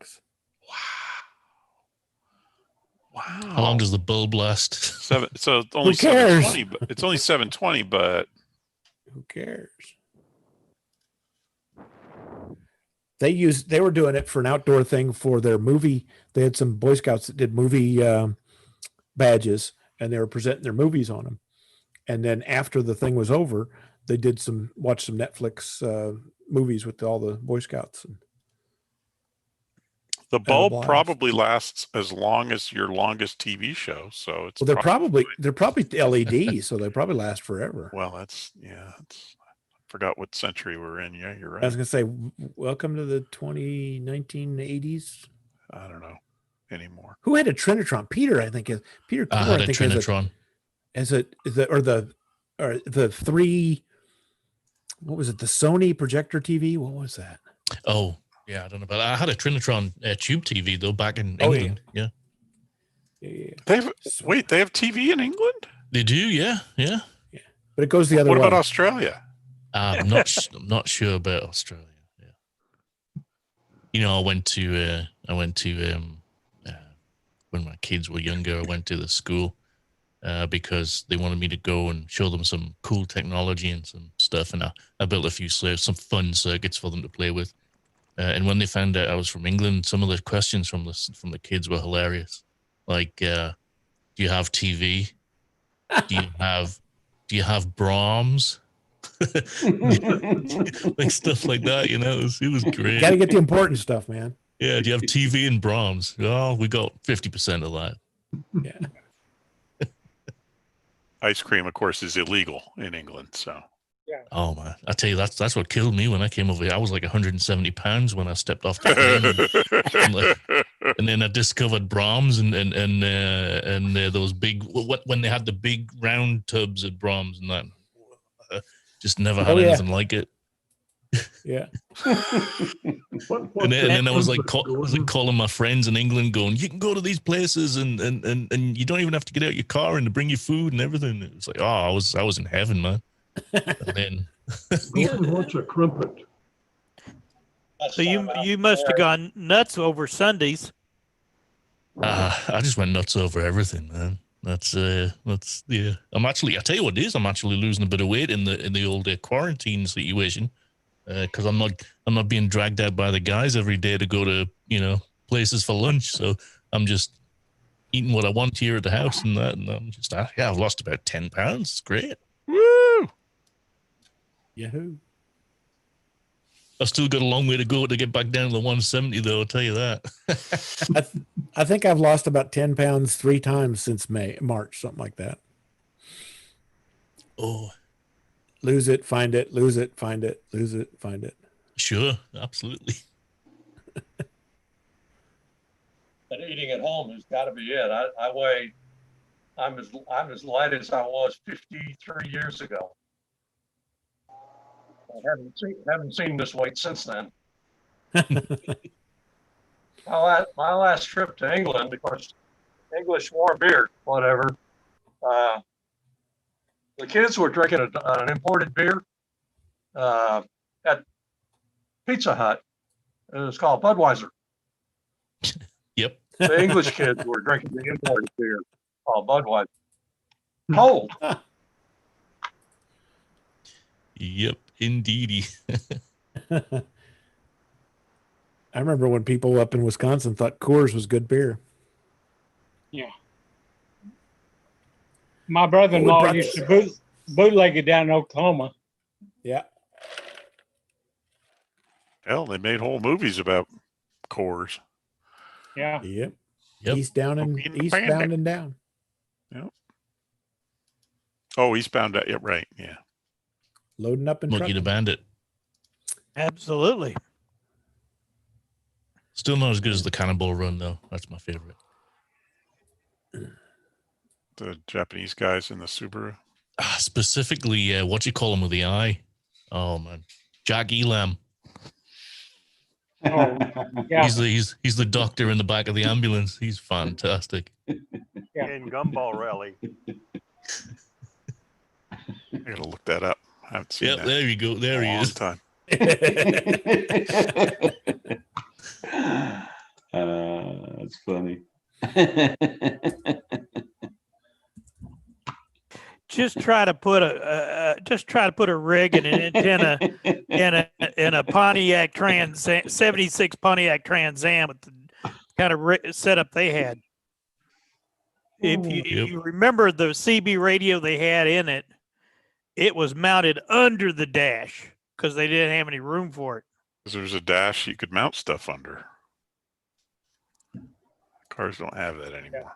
How long does the bulb last? So it's only Who cares? 720, but it's only 720, but Who cares? They were doing it for an outdoor thing for their movie. They had some Boy Scouts that did movie badges, and they were presenting their movies on them. And then after the thing was over, they did watch some Netflix movies with all the Boy Scouts. the bulb probably lasts as long as your longest TV show. So it's Well, they're probably LED, so they probably last forever. Well, I forgot what century we're in. Yeah, you're right. I was gonna say, welcome to the 2019 80s. I don't know anymore. Who had a Trinitron? Peter, I think is Peter. I Cooper, had a think Trinitron. or the three. What was it? The Sony projector TV. What was that? Oh, yeah, I don't know, but I had a Trinitron tube TV though back in Oh, yeah. England. Yeah. They have TV in England? They do, yeah. But it goes the other way. What about Australia? I'm not sure about Australia. Yeah. You know, I went to when my kids were younger, I went to the school because they wanted me to go and show them some cool technology and some stuff, and I built a few some fun circuits for them to play with. And when they found out I was from England, some of the questions from the kids were hilarious. Like, do you have TV? Do you have Brahms? Like stuff like that, you know. It was great. Got to get the important stuff, man. Yeah, do you have TV and Brahms? Oh, we got 50% of that. Yeah. Ice cream, of course, is illegal in England. So. Yeah. Oh man, I tell you, that's what killed me when I came over here. I was like 170 pounds when I stepped off the plane, and then I discovered Brahms and those big when they had the big round tubs at Brahms and that. Just never had anything like it. Yeah. And then I was like calling my friends in England, going, "You can go to these places and you don't even have to get out your car and to bring you food and everything." It was like, oh, I was in heaven, man. And then What's a crumpet? So you must have gone nuts over Sundays. I just went nuts over everything, man. That's yeah. I tell you what it is. I'm actually losing a bit of weight in the old quarantine situation because I'm not being dragged out by the guys every day to go to places for lunch. So I'm just eating what I want here at the house and I'm just I've lost about 10 pounds. It's great. Woo! Yahoo! I've still got a long way to go to get back down to the 170, though. I'll tell you that. I think I've lost about 10 pounds 3 times since March, something like that. Oh, lose it, find it, lose it, find it, lose it, find it. Sure, absolutely. But eating at home has got to be it. I'm as light as I was 53 years ago. I haven't seen this weight since then. My last trip to England, of course, English warm beer, whatever. The kids were drinking an imported beer at Pizza Hut. It was called Budweiser. Yep. The English kids were drinking the imported beer called Budweiser. Cold. Yep, indeedy. I remember when people up in Wisconsin thought Coors was good beer. Yeah. My brother-in-law used to bootleg it down in Oklahoma. Yeah. Hell, they made whole movies about Coors. Yeah. Yep. Yep. Eastbound and down. Yep. Oh, Eastbound. Yeah, right. Yeah. Loading up and Smokey the Bandit. Absolutely. Still not as good as the Cannonball Run, though. That's my favorite. The Japanese guys in the Subaru. Specifically, what you call him with the eye? Oh man, Jack Elam. Oh, yeah. He's the doctor in the back of the ambulance. He's fantastic. Yeah. In Gumball Rally. I gotta look that up. I haven't seen Yep, that there you go. There in he a long is. time. That's funny. Just try to put a rig and an antenna in a Pontiac Trans 76 Pontiac Trans Am with the kind of setup they had. If you remember the CB radio they had in it, it was mounted under the dash because they didn't have any room for it. There's a dash you could mount stuff under. Cars don't have that anymore.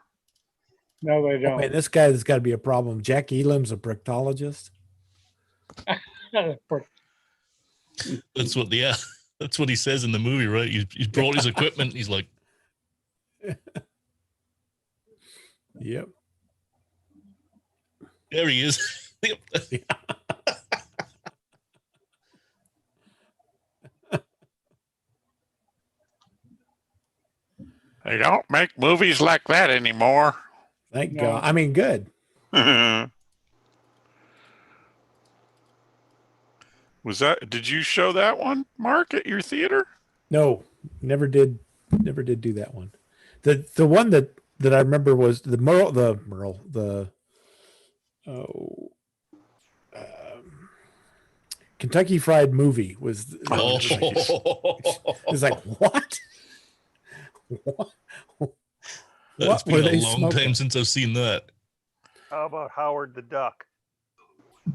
No, they don't. Man, this guy has got to be a problem. Jack Elam's a proctologist. That's what that's what he says in the movie, right? He's brought his equipment. He's like, Yep. there he is. Yep. They don't make movies like that anymore. Thank God. I mean, good. Did you show that one, Mark, at your theater? No, never did do that one. The one that I remember was Kentucky Fried Movie was. It's like what? It's been were a they long smoking? time since I've seen that. How about Howard the Duck?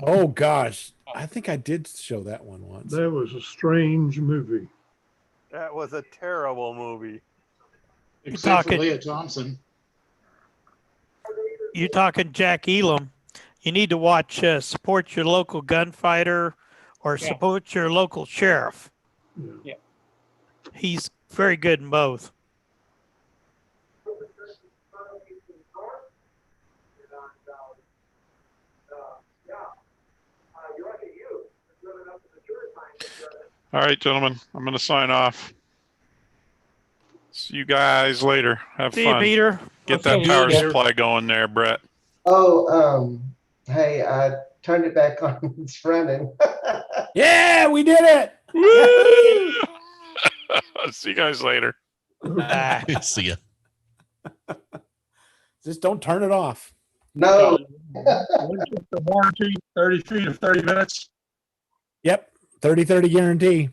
Oh gosh, I think I did show that one once. That was a strange movie. That was a terrible movie. Except for Leah Thompson. You're talking Jack Elam. You need to watch Support Your Local Gunfighter or Support Your Local Sheriff. Yeah. He's very good in both. All right, gentlemen, I'm going to sign off. See you guys later. Have See you, fun. Peter. Get that power supply going there, Brett. Oh, hey, I turned it back on. It's running. Yeah, we did it. See you guys later. See ya. Just don't turn it off. No. The warranty, 30 feet of 30 minutes. Yep. 30-30 guarantee.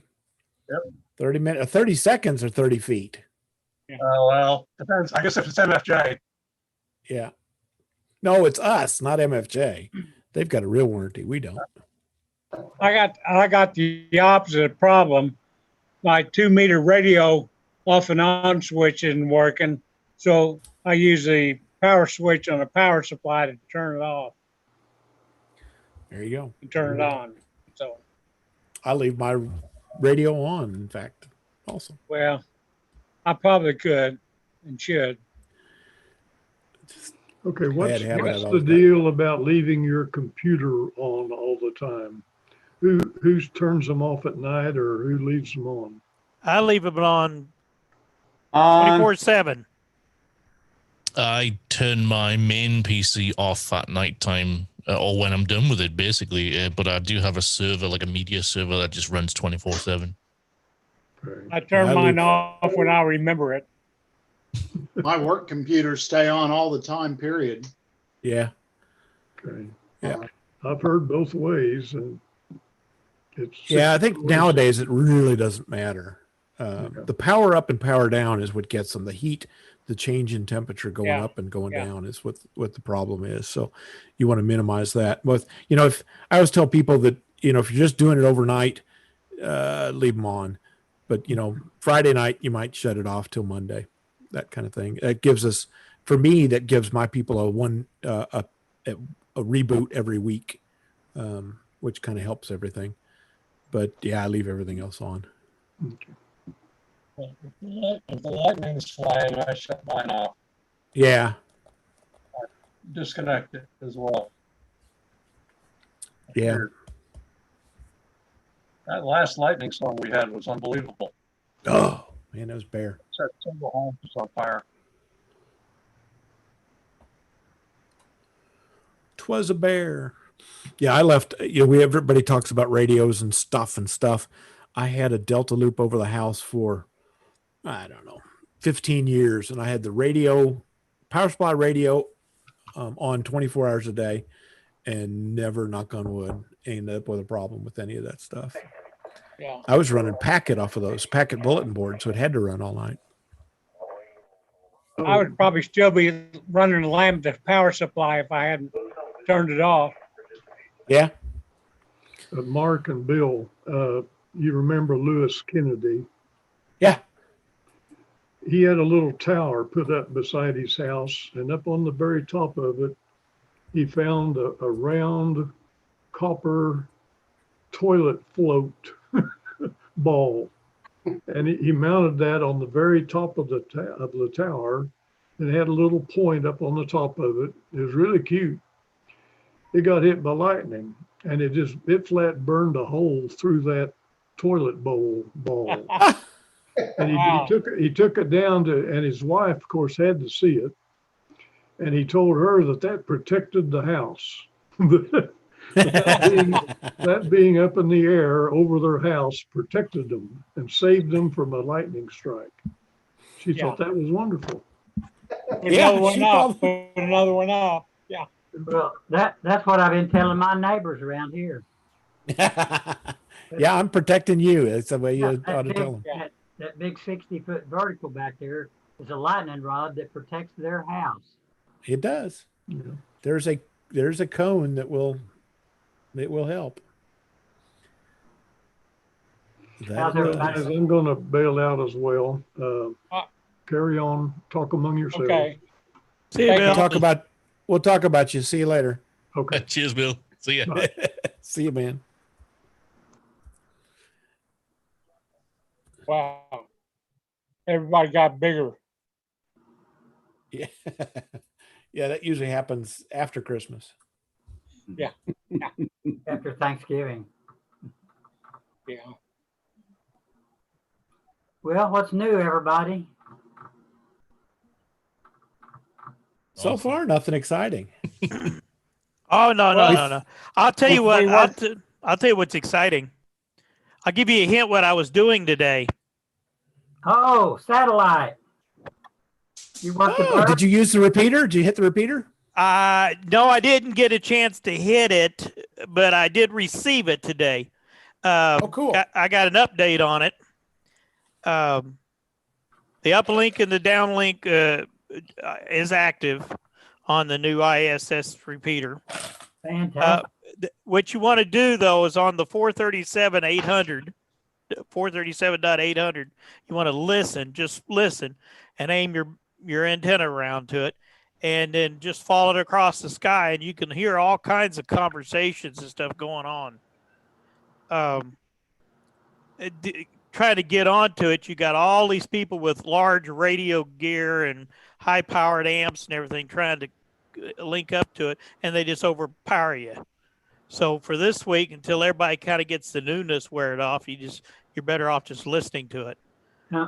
Yep. 30 minutes, 30 seconds or 30 feet. Well, depends. I guess if it's MFJ. Yeah. No, it's us, not MFJ. They've got a real warranty. We don't. I got the opposite problem. My 2-meter radio off and on switch isn't working, so I use the power switch on a power supply to turn it off There you go. and turn it on. So, I leave my radio on, in fact. Also. well, I probably could and should. Okay, what's Bad habit I've the always got. deal about leaving your computer on all the time? Who turns them off at night or who leaves them on? I leave them on 24/7. I turn my main PC off at nighttime or when I'm done with it, basically. But I do have a server, like a media server, that just runs 24/7. Okay. I turn I mine leave- off when I remember it. My work computers stay on all the time, period. Yeah. Okay. Yeah. I've heard both ways, and it's Yeah, I think nowadays it really doesn't matter. Yeah. The power up and power down is what gets them. The heat, the change in temperature going Yeah. up and going Yeah. down is what the problem is. So you want to minimize that. But if I always tell people that if you're just doing it overnight, leave them on. But Friday night you might shut it off till Monday, that kind of thing. That gives us, for me, that gives my people a reboot every week, which kind of helps everything. But yeah, I leave everything else on. If the lightning's flying, I shut mine off. Yeah. disconnected as well. Yeah. Weird. That last lightning storm we had was unbelievable. Oh man, that was bare. Set several homes on fire. 'Twas a bear. Yeah, I left. You know, everybody talks about radios and stuff. I had a Delta loop over the house for, I don't know, 15 years, and I had the radio, power supply radio, on 24 hours a day, and never, knock on wood, ended up with a problem with any of that stuff. Yeah. I was running packet off of those packet bulletin boards, so it had to run all night. I would probably still be running the power supply if I hadn't turned it off. Yeah. Mark and Bill, you remember Lewis Kennedy? Yeah. He had a little tower put up beside his house, and up on the very top of it, he found a round copper toilet float ball. And he mounted that on the very top of the tower, and had a little point up on the top of it. It was really cute. It got hit by lightning, and it flat burned a hole through that toilet bowl ball. And Wow. he took it down and his wife, of course, had to see it. And he told her that protected the house. that being up in the air over their house protected them and saved them from a lightning strike. She thought that was wonderful. Put another one up. Put another one up. Yeah. Well, that's what I've been telling my neighbors around here. Yeah, I'm protecting you. That's the way you ought to tell them. That big 60-foot vertical back there is a lightning rod that protects their house. It does. Yeah. There's a cone that will help. How's everybody? I'm going to bail out as well. Carry on. Talk among yourselves. Okay. See you, Bill. We'll talk about you. See you later. Okay. Cheers, Bill. See ya. See you, man. Wow. Everybody got bigger. Yeah. Yeah, that usually happens after Christmas. Yeah. After Thanksgiving. Yeah. Well, what's new, everybody? So far, nothing exciting. Oh no! I'll tell you what. I'll tell you what's exciting. I'll give you a hint what I was doing today. Oh, satellite. You want the Did you use the repeater? Did you hit the repeater? No, I didn't get a chance to hit it, but I did receive it today. Cool. I got an update on it. The uplink and the downlink is active on the new ISS repeater. Fantastic. What you want to do though is on the 437.800, 437.800, you want to just listen, and aim your antenna around to it, and then just follow it across the sky, and you can hear all kinds of conversations and stuff going on. Try to get onto it. You got all these people with large radio gear and high-powered amps and everything trying to link up to it, and they just overpower you. So for this week, until everybody kind of gets the newness wear it off, you're better off just listening to it.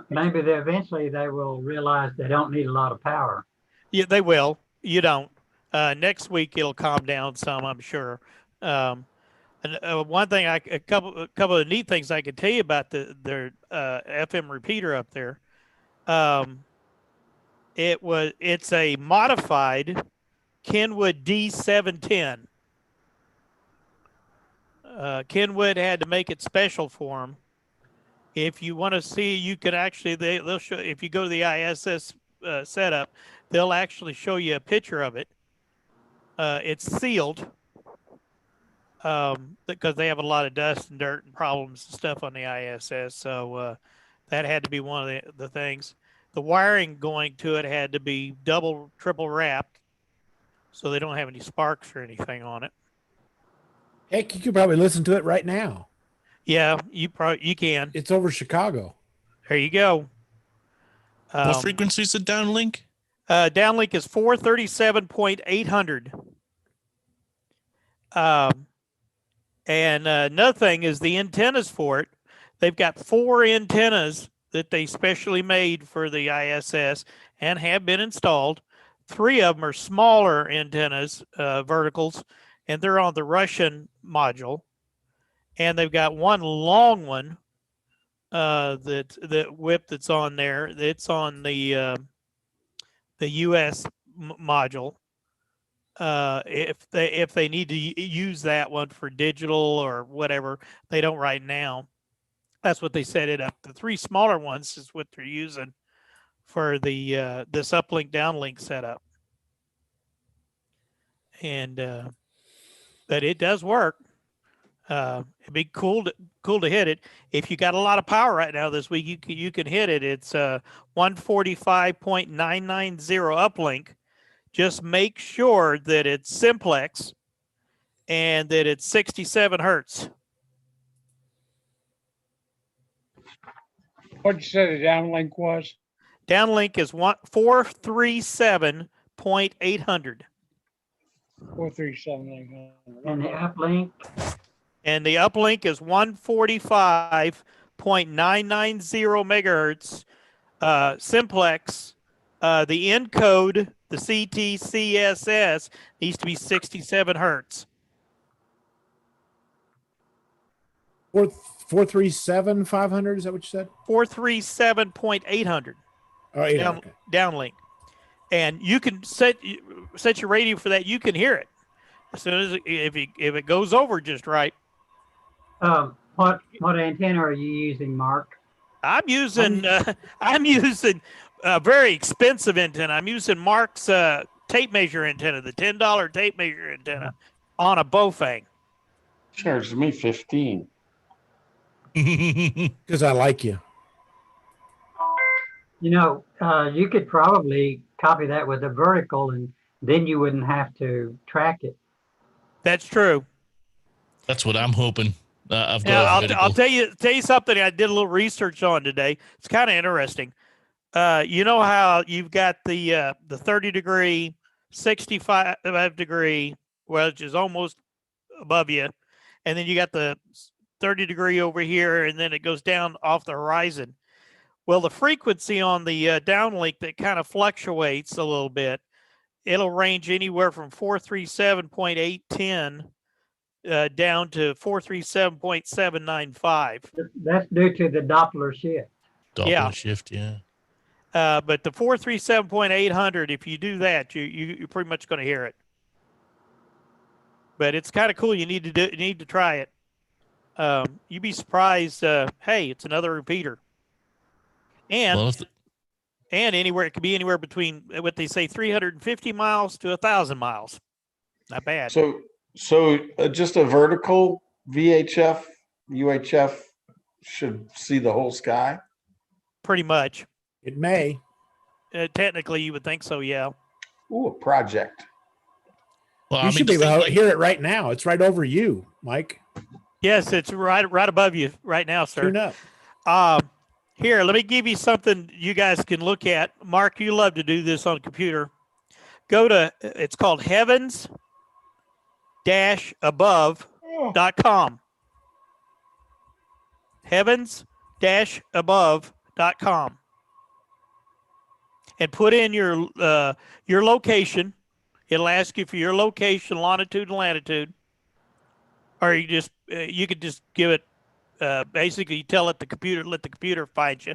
Maybe eventually they will realize they don't need a lot of power. Yeah, they will. You don't. Next week it'll calm down some, I'm sure. And one thing, a couple of neat things I could tell you about their FM repeater up there. It's a modified Kenwood D710. Kenwood had to make it special for them. If you want to see, you can actually, they'll show, if you go to the ISS setup, they'll actually show you a picture of it. It's sealed because they have a lot of dust and dirt and problems and stuff on the ISS. So that had to be one of the things. The wiring going to it had to be triple wrapped, so they don't have any sparks or anything on it. Heck, you could probably listen to it right now. Yeah, you can. It's over Chicago. There you go. What frequency is it downlink? Downlink is 437.800. And another thing is the antennas for it. They've got 4 antennas that they specially made for the ISS and have been installed. 3 of them are smaller antennas, verticals, and they're on the Russian module. And they've got one long one that whip that's on there. It's on the US module. If they need to use that one for digital or whatever, they don't right now. That's what they set it up. The 3 smaller ones is what they're using for the this uplink downlink setup. And but it does work. It'd be cool to hit it. If you got a lot of power right now this week, you can hit it. It's 145.990 uplink. Just make sure that it's simplex and that it's 67 hertz. What'd you say the downlink was? Downlink is 437.800. 437. And the uplink? And the uplink is 145.990 megahertz. Simplex. The encode, the CTCSS, needs to be 67 hertz. 437,500. Is that what you said? 437.800. Oh, 800. Okay. Downlink. And you can set your radio for that. You can hear it as soon as if it goes over just right. What antenna are you using, Mark? I'm using a very expensive antenna. I'm using Mark's tape measure antenna, the $10 tape measure antenna on a Bofang. Charges me 15. Because I like you. You know, you could probably copy that with a vertical, and then you wouldn't have to track it. That's true. That's what I'm hoping. I've got. I'll tell you something I did a little research on today. It's kind of interesting. You know how you've got the 30 degree, 65 degree, which is almost above you, and then you got the 30 degree over here, and then it goes down off the horizon. Well, the frequency on the downlink that kind of fluctuates a little bit. It'll range anywhere from 437.810 down to 437.795. That's due to the Doppler shift. Doppler shift, yeah. But the 437.800, if you do that, you're pretty much going to hear it. But it's kind of cool. You need to try it. You'd be surprised. Hey, it's another repeater. And anywhere, it could be anywhere between what they say 350 miles to 1,000 miles. Not bad. So just a vertical VHF, UHF should see the whole sky? Pretty much. It may. Technically, you would think so, yeah. Ooh, a project. Well, you should be able to hear it right now. It's right over you, Mike. Yes, it's right above you right now, sir. Tune up. Here, let me give you something you guys can look at. Mark, you love to do this on a computer. Go to, it's called heavens-above.com. Heavens-above.com. And put in your location. It'll ask you for your location, longitude and latitude. Or you could just give it, basically you tell it let the computer find you.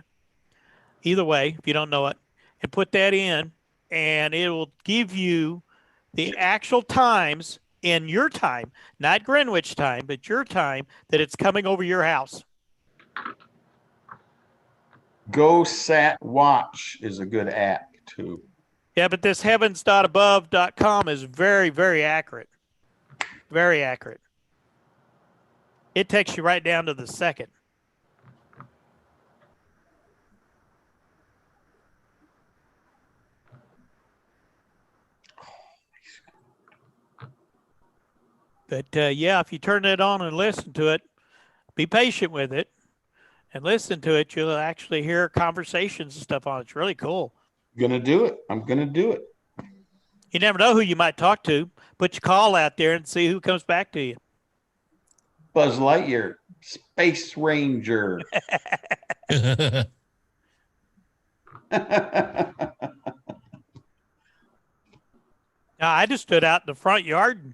Either way, if you don't know it, and put that in, and it will give you the actual times in your time, not Greenwich time, but your time that it's coming over your house. GoSat Watch is a good app too. Yeah, but this heavens.above.com is very, very accurate. Very accurate. It takes you right down to the second. But yeah, if you turn it on and listen to it, be patient with it and listen to it, you'll actually hear conversations and stuff on it. It's really cool. Gonna do it. I'm gonna do it. You never know who you might talk to. Put your call out there and see who comes back to you. Buzz Lightyear, Space Ranger. Now, I just stood out in the front yard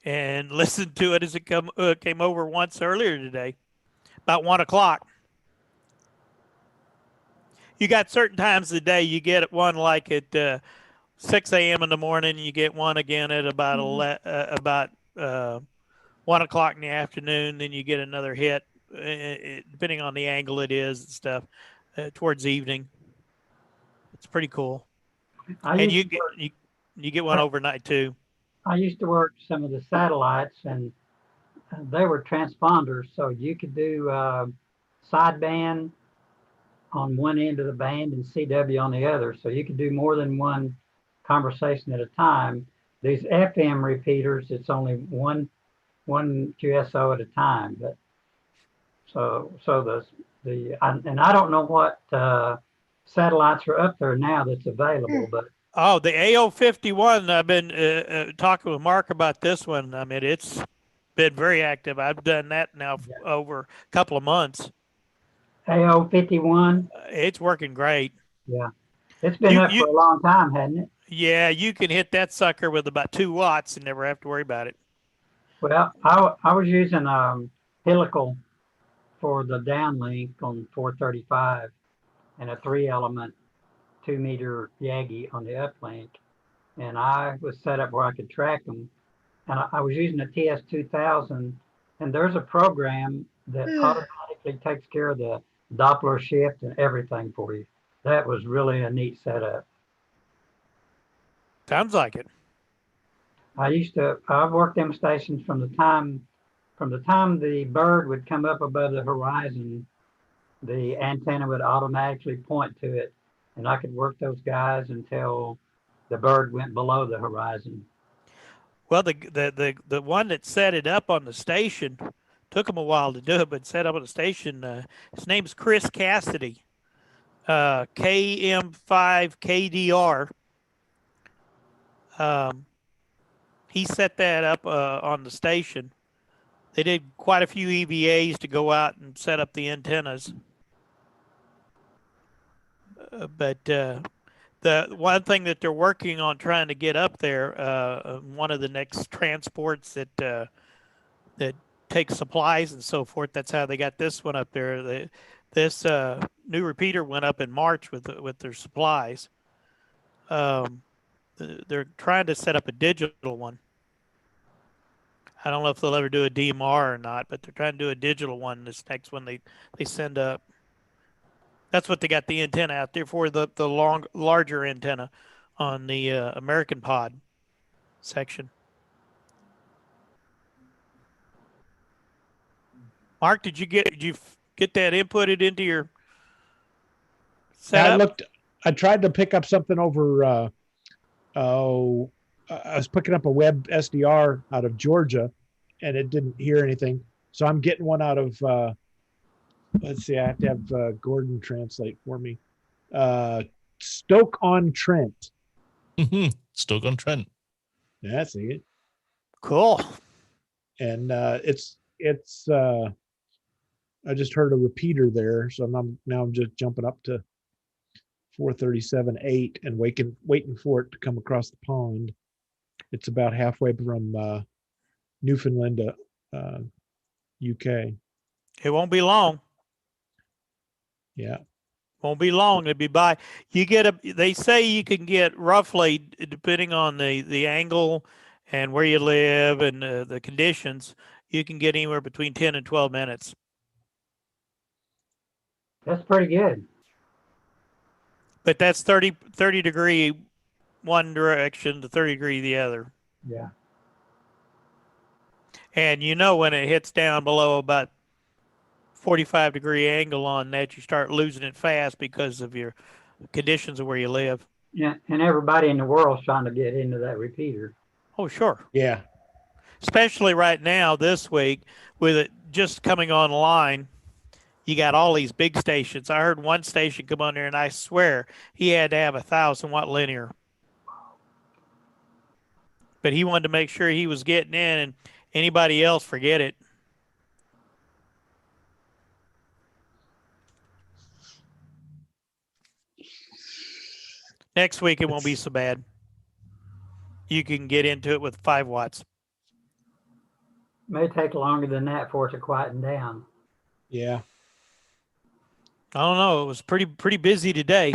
and listened to it as it came over once earlier today, about 1 o'clock. You got certain times of the day. You get one like at 6 a.m. in the morning. You get one again at about 1 o'clock in the afternoon. Then you get another hit, depending on the angle it is and stuff, towards evening. It's pretty cool. And you get one overnight too. I used to work some of the satellites, and they were transponders, so you could do sideband on one end of the band and CW on the other. So you could do more than one conversation at a time. These FM repeaters, it's only one QSO at a time. But so and I don't know what satellites are up there now that's available, but oh, the AO51. I've been talking with Mark about this one. I mean, it's been very active. I've done that now over a couple of months. AO51. It's working great. Yeah, it's been up for a long time, hasn't it? Yeah, you can hit that sucker with about 2 watts and never have to worry about it. Well, I was using helical for the downlink on 435 and a 3-element 2-meter Yagi on the uplink, and I was set up where I could track them. And I was using a TS2000, and there's a program that automatically takes care of the Doppler shift and everything for you. That was really a neat setup. Sounds like it. I've worked them stations from the time the bird would come up above the horizon, the antenna would automatically point to it, and I could work those guys until the bird went below the horizon. Well, the one that set it up on the station took him a while to do it, but set up on the station. His name's Chris Cassidy, KM5KDR. He set that up on the station. They did quite a few EVAs to go out and set up the antennas. But the one thing that they're working on trying to get up there, one of the next transports that takes supplies and so forth, that's how they got this one up there. This new repeater went up in March with their supplies. They're trying to set up a digital one. I don't know if they'll ever do a DMR or not, but they're trying to do a digital one. This next one they send up. That's what they got the antenna out there for, the larger antenna on the American pod section. Mark, did you get that inputted into your setup? I tried to pick up something over I was picking up a web SDR out of Georgia, and it didn't hear anything. So I'm getting one out of, let's see, I have to have Gordon translate for me. Stoke-on-Trent. Stoke-on-Trent. Yeah, see it. Cool. And it's I just heard a repeater there, so I'm just jumping up to 437.8 and waiting for it to come across the pond. It's about halfway from Newfoundland to UK. It won't be long. Yeah. Won't be long. It'll be by. They say you can get roughly, depending on the angle and where you live and the conditions, you can get anywhere between 10 and 12 minutes. That's pretty good. But that's 30 degree one direction to 30 degree the other. Yeah. And when it hits down below about 45 degree angle on that, you start losing it fast because of your conditions of where you live. Yeah, and everybody in the world's trying to get into that repeater. Oh, sure. Yeah. Especially right now, this week, with it just coming online, you got all these big stations. I heard one station come on there, and I swear he had to have 1,000-watt linear. But he wanted to make sure he was getting in, and anybody else, forget it. Next week, it won't be so bad. You can get into it with 5 watts. May take longer than that for it to quieten down. Yeah. I don't know. It was pretty busy today.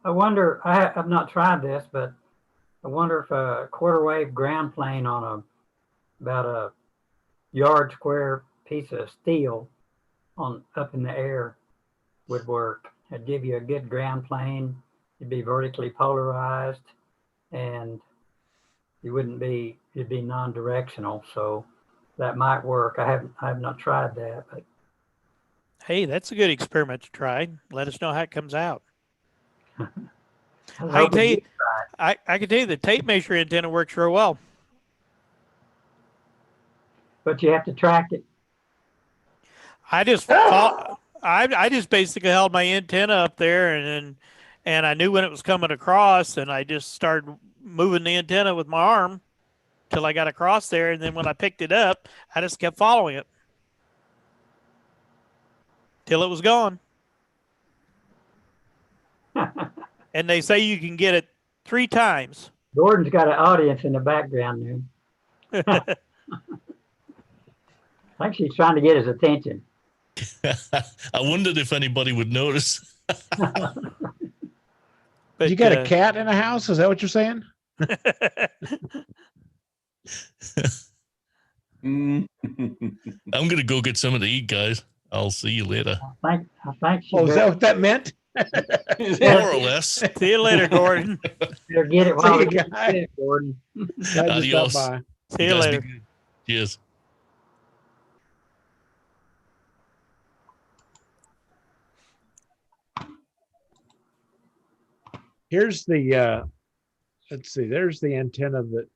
I wonder, I've not tried this, but I wonder if a quarter wave ground plane on about a yard square piece of steel up in the air would work. It'd give you a good ground plane. It'd be vertically polarized, and it'd be non-directional. So that might work. I have not tried that, but Hey, that's a good experiment to try. Let us know how it comes out. I can tell you, I can tell you the tape measure antenna works real well. But you have to track it. I just I just basically held my antenna up there, and I knew when it was coming across, and I just started moving the antenna with my arm till I got across there, and then when I picked it up, I just kept following it till it was gone. And they say you can get it 3 times. Gordon's got an audience in the background there. I think she's trying to get his attention. I wondered if anybody would notice. But you got a cat in a house? Is that what you're saying? I'm gonna go get something to eat, guys. I'll see you later. I think she is that what that meant? More or less. See you later, Gordon. Better get it while See you, we guys. get it, Gordon. Glad you stopped Adios. by. See you guys be later. good. Cheers. Here's the let's see, there's the antenna that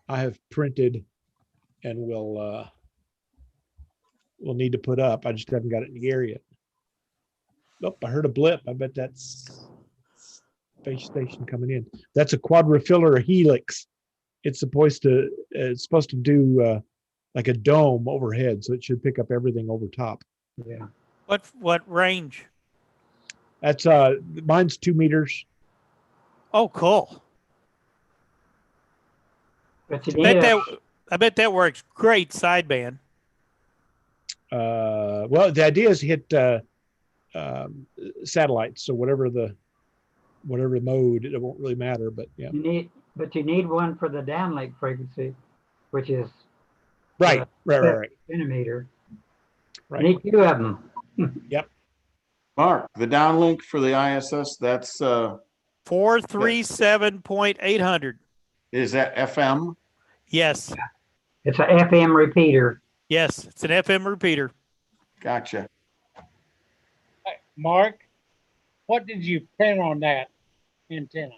I have printed and will need to put up. I just haven't got it in the air yet. Oh, I heard a blip. I bet that's space station coming in. That's a quadrifilar helix. It's supposed to do like a dome overhead, so it should pick up everything over top. Yeah. What range? That's mine's 2 meters. Oh, cool. But you need I bet that works great sideband. Well, the idea is hit satellites, so whatever the mode, it won't really matter. But yeah, you need one for the downlink frequency, which is right. Centimeter. Right. You need 2 of them. Yep. Mark, the downlink for the ISS, that's 437.800. is that FM? Yes. It's a FM repeater. Yes, it's an FM repeater. Gotcha. Mark, what did you print on that antenna?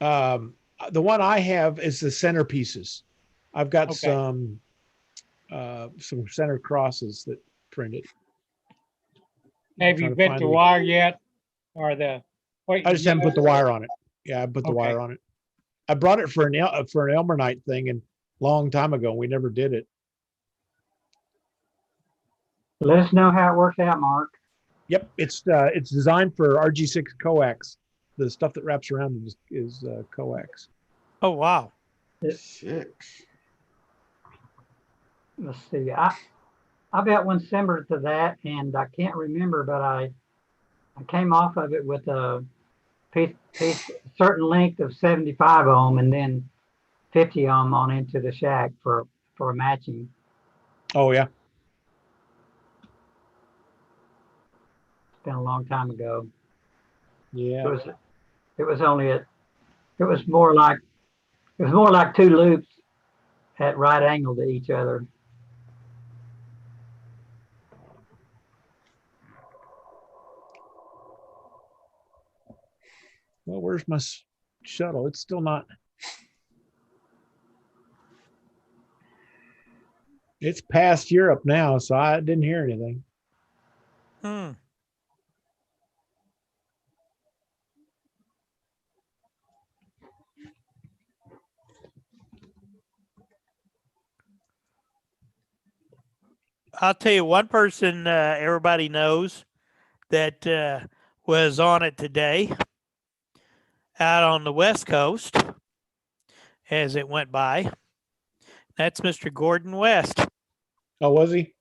The one I have is the centerpieces. I've got some center crosses that printed. Have you bent the wire yet? Or I just haven't put the wire on it. Yeah, I put the wire on it. I brought it for an Elmer night thing and long time ago. We never did it. Let us know how it works out, Mark. Yep, it's designed for RG6 coax. The stuff that wraps around is coax. Oh wow! 6. Let's see. I got one similar to that, and I can't remember, but I came off of it with a certain length of 75 ohm, and then 50 ohm on into the shack for a matching. Oh yeah. It's been a long time ago. Yeah. It was more like 2 loops at right angle to each other. Well, where's my shuttle? It's still not. It's past Europe now, so I didn't hear anything. Hmm. I'll tell you one person everybody knows that was on it today out on the West Coast as it went by. That's Mr. Gordon West. Oh, was he?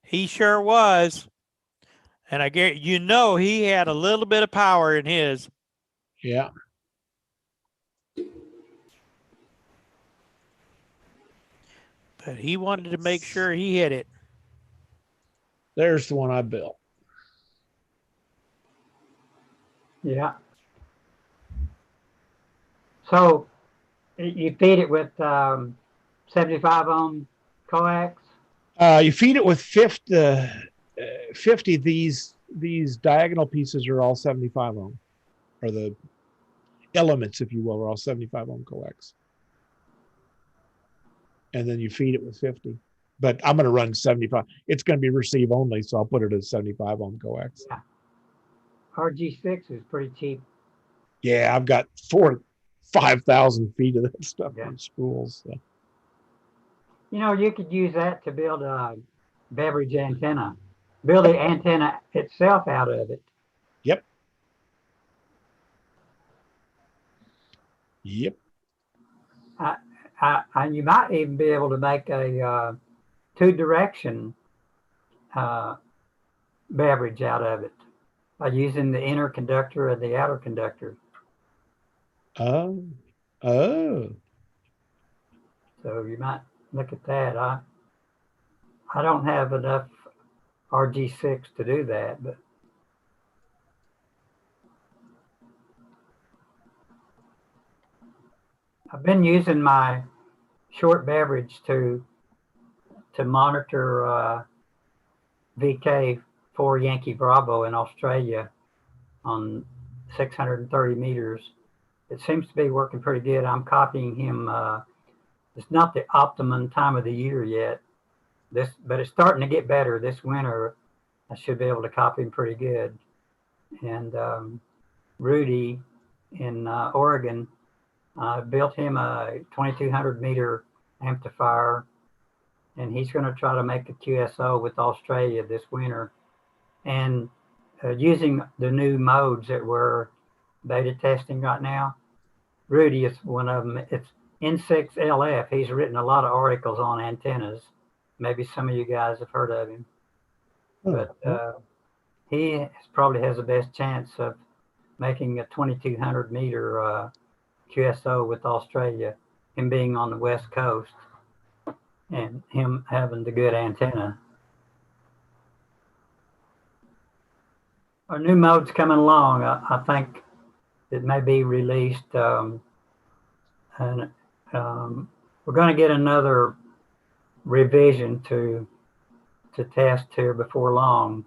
He sure was. And I get he had a little bit of power in his. Yeah. But he wanted to make sure he hit it. There's the one I built. Yeah. So you feed it with 75 ohm coax? You feed it with 50. These diagonal pieces are all 75 ohm, or the elements, if you will, are all 75 ohm coax. And then you feed it with 50. But I'm going to run 75. It's going to be receive only, so I'll put it as 75 ohm coax. Yeah. RG6 is pretty cheap. Yeah, I've got 5,000 feet of that stuff Yeah. on spools. So. You could use that to build a beverage antenna. Build the antenna itself out of it. Yep. Yep. You might even be able to make a two-direction beverage out of it by using the inner conductor and the outer conductor. Oh. So you might look at that. I don't have enough RG6 to do that, but I've been using my short beverage to monitor VK 4 Yankee Bravo in Australia on 630 meters. It seems to be working pretty good. I'm copying him. It's not the optimum time of the year yet, but it's starting to get better. This winter, I should be able to copy him pretty good. And Rudy in Oregon, built him a 2,200 meter amplifier, and he's going to try to make a QSO with Australia this winter. And using the new modes that we're beta testing right now, Rudy is one of them. It's N6LF. He's written a lot of articles on antennas. Maybe some of you guys have heard of him. But he probably has the best chance of making a 2,200 meter QSO with Australia, him being on the West Coast and him having the good antenna. Our new mode's coming along. I think it may be released, and we're going to get another revision to test here before long,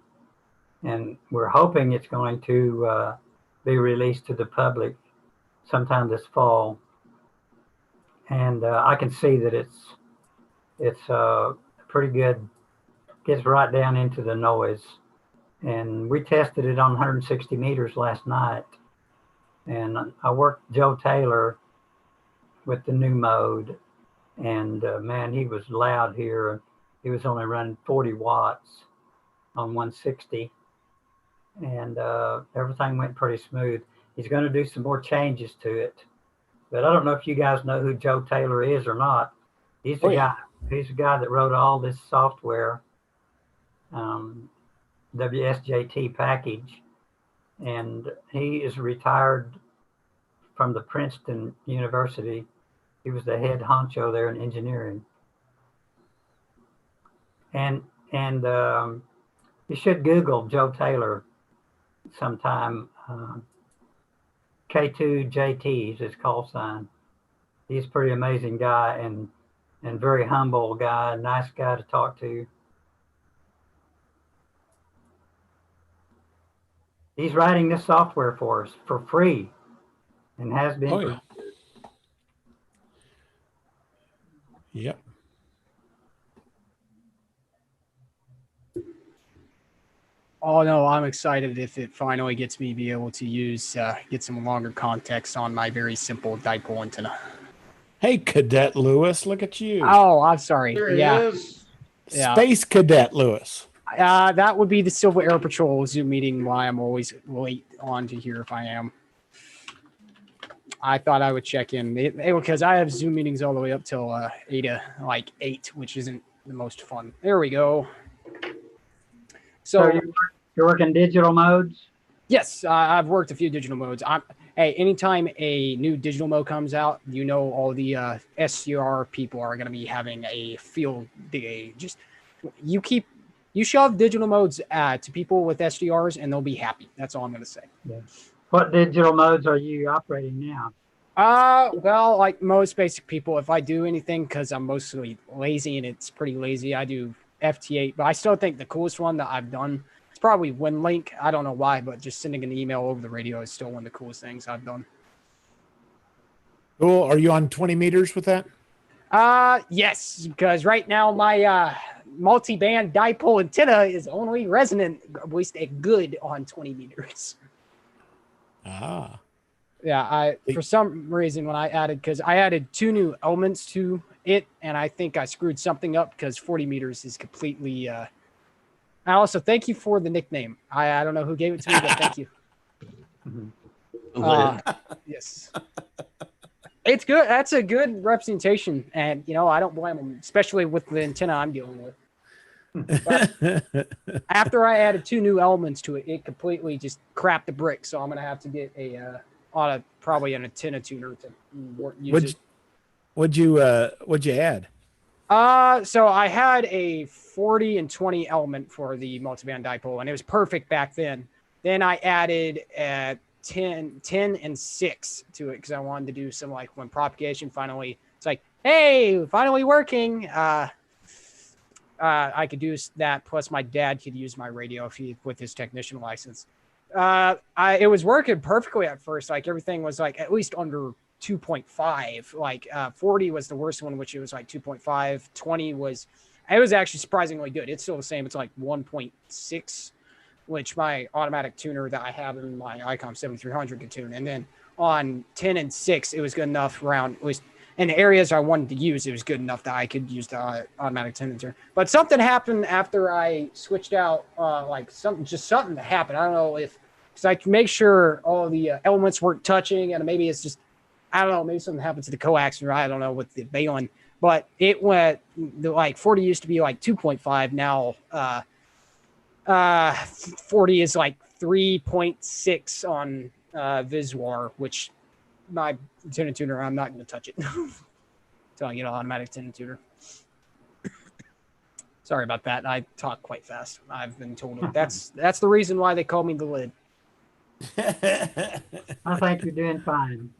and we're hoping it's going to be released to the public sometime this fall. And I can see that it's pretty good. Gets right down into the noise. And we tested it on 160 meters last night. And I worked Joe Taylor with the new mode. And man, he was loud here. He was only running 40 watts on 160. And everything went pretty smooth. He's going to do some more changes to it. But I don't know if you guys know who Joe Taylor is or not. He's the guy. He's the guy that wrote all this software, WSJT package, and he is retired from the Princeton University. He was the head honcho there in engineering. And you should Google Joe Taylor sometime. K2JT is his call sign. He's a pretty amazing guy and very humble guy, nice guy to talk to. He's writing this software for us for free and has been. Oh, yeah. Yep. Oh no, I'm excited if it finally gets me be able to use get some longer context on my very simple dipole antenna. Hey, Cadet Lewis, look at you. Oh, I'm sorry. There he Yeah, is. yeah. Space Cadet Lewis. That would be the Civil Air Patrol Zoom meeting. Why I'm always late on to here if I am. I thought I would check in because I have Zoom meetings all the way up till 8, which isn't the most fun. There we go. So you're working digital modes? Yes, I've worked a few digital modes. Hey, anytime a new digital mode comes out, you know all the SCR people are going to be having a field day. Just you shove digital modes to people with SDRs and they'll be happy. That's all I'm going to say. Yeah. What digital modes are you operating now? Well, like most basic people, if I do anything, because I'm mostly lazy and it's pretty lazy, I do FT8. But I still think the coolest one that I've done is probably WinLink. I don't know why, but just sending an email over the radio is still one of the coolest things I've done. Cool. Are you on 20 meters with that? Yes, because right now my multi-band dipole antenna is only resonant, at least a good on 20 meters. Ah. Yeah, for some reason when I added 2 new elements to it, and I think I screwed something up because 40 meters is completely. I also thank you for the nickname. I don't know who gave it to me, but thank you. Yes, it's good. That's a good representation, and I don't blame them, especially with the antenna I'm dealing with. But after I added 2 new elements to it, it completely just crapped the brick. So I'm gonna have to get probably an antenna tuner to use it. What'd you add? So I had a 40 and 20 element for the multiband dipole, and it was perfect back then. Then I added 10 and 6 to it because I wanted to do some when propagation finally. It's like, hey, finally working. I could do that. Plus, my dad could use my radio with his technician license. It was working perfectly at first. Everything was at least under 2.5. 40 was the worst one, which it was 2.5. 20 it was actually surprisingly good. It's still the same. It's 1.6, which my automatic tuner that I have in my ICOM 7300 could tune. And then on 10 and 6, it was good enough around at least in the areas I wanted to use. It was good enough that I could use the automatic tuner. But something happened after I switched out. Something that happened. I don't know because I can make sure all the elements weren't touching, and maybe it's just, I don't know, maybe something happened to the coax, or I don't know, with the baling. But it went, 40 used to be 2.5. Now 40 is 3.6 on Visuar, which my antenna tuner, I'm not going to touch it until I get an automatic antenna tuner. Sorry about that. I talk quite fast. I've been told that's the reason why they call me the lid. I think you're doing fine.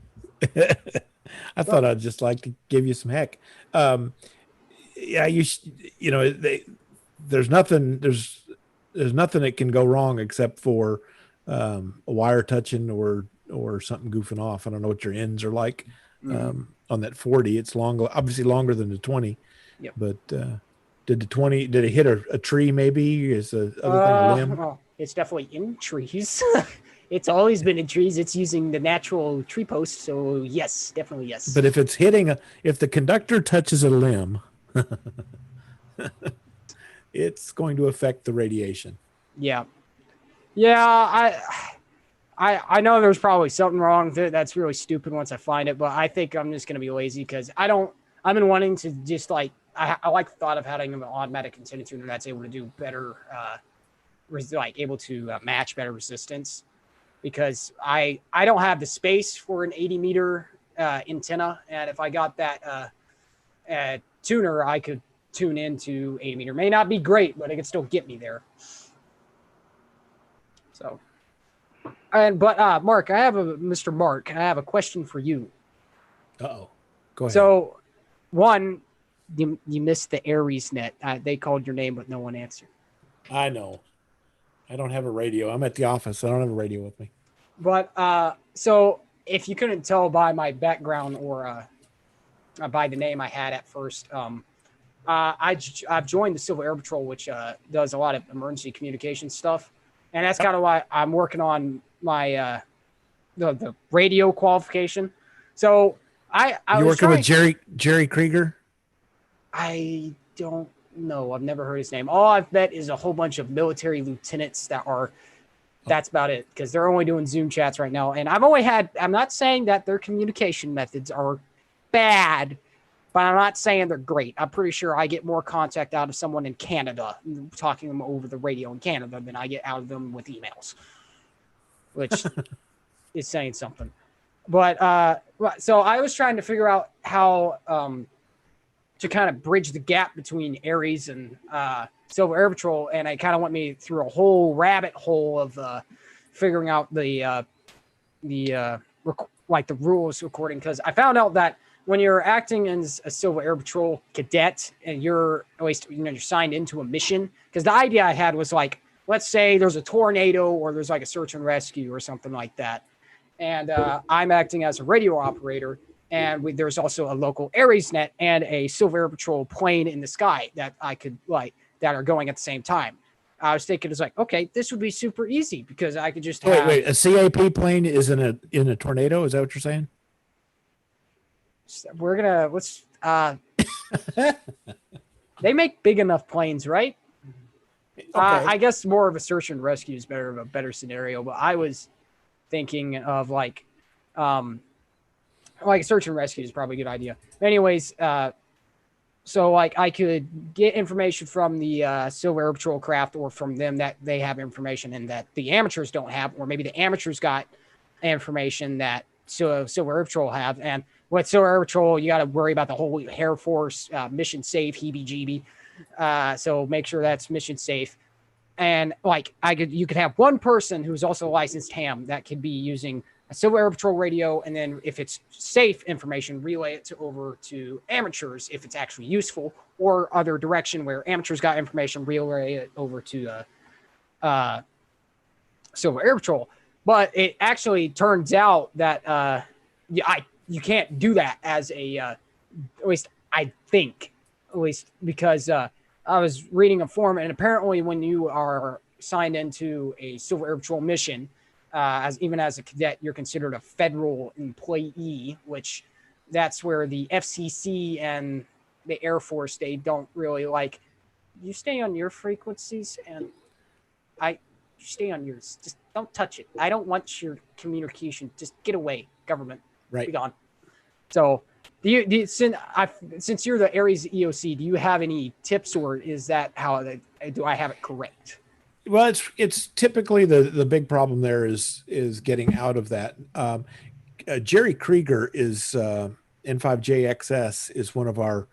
I thought I'd just like to give you some heck. Yeah, there's nothing that can go wrong except for a wire touching or something goofing off. I don't know what your ends are like on that 40. It's obviously longer than the 20. Yep. But did it hit a tree maybe? Is the other thing a limb? Oh, it's definitely in trees. It's always been in trees. It's using the natural tree post. So yes, definitely yes. But if it's if the conductor touches a limb, it's going to affect the radiation. Yeah. Yeah. I know there's probably something wrong with it. That's really stupid once I find it, but I think I'm just going to be lazy because I've been wanting to just I like the thought of having an automatic antenna tuner that's able to do better, able to match better resistance, because I don't have the space for an 80 meter antenna. And if I got that tuner, I could tune into 80 meter. May not be great, but it could still get me there. So. But Mark, Mr. Mark, I have a question for you. Uh-oh. Go ahead. So, one, you missed the Aries net. They called your name, but no one answered. I know. I don't have a radio. I'm at the office. I don't have a radio with me. But so if you couldn't tell by my background or by the name I had at first, I've joined the Civil Air Patrol, which does a lot of emergency communication stuff. and that's kind of why I'm working on my the radio qualification. So I You was working with trying- Jerry Krieger? I don't know. I've never heard his name. All I've met is a whole bunch of military lieutenants that are. That's about it, because they're only doing Zoom chats right now. And I'm not saying that their communication methods are bad, but I'm not saying they're great. I'm pretty sure I get more contact out of someone in Canada talking to them over the radio in Canada than I get out of them with emails, which is saying something. But so I was trying to figure out how to kind of bridge the gap between Ares and Silver Air Patrol, and it kind of went me through a whole rabbit hole of figuring out the rules according, because I found out that when you're acting as a Silver Air Patrol cadet and you're at least you're signed into a mission, because the idea I had was like, let's say there's a tornado or there's like a search and rescue or something like that, and I'm acting as a radio operator. And there's also a local AresNet and a Silver Air Patrol plane in the sky that I could that are going at the same time. I was thinking, it's like, okay, this would be super easy because I could just have. Wait, a CAP plane is in a tornado? Is that what you're saying? Let's they make big enough planes, right? Okay. I guess more of a search and rescue is a better scenario, but I was thinking of like search and rescue is probably a good idea. Anyways, so like I could get information from the Silver Air Patrol craft, or from them that they have information and that the amateurs don't have, or maybe the amateurs got information that Silver Air Patrol have. And with Silver Air Patrol, you got to worry about the whole Air Force mission safe, heebie-jeebie. So make sure that's mission safe. And like you could have one person who's also a licensed ham that could be using a Silver Air Patrol radio, and then if it's safe information, relay it over to amateurs if it's actually useful, or other direction where amateurs got information, relay it over to Silver Air Patrol. But it actually turns out that you can't do that as at least I think, because I was reading a form, and apparently when you are signed into a Silver Air Patrol mission, even as a cadet, you're considered a federal employee, which that's where the FCC and the Air Force, they don't really like. You stay on your frequencies, and you stay on yours. Just don't touch it. I don't want your communication. Just get away, government. Right. Be gone. So, since you're the Ares EOC, do you have any tips, or is that how do I have it correct? Well, it's typically the big problem there is getting out of that. Jerry Krieger is N5JXS is one of our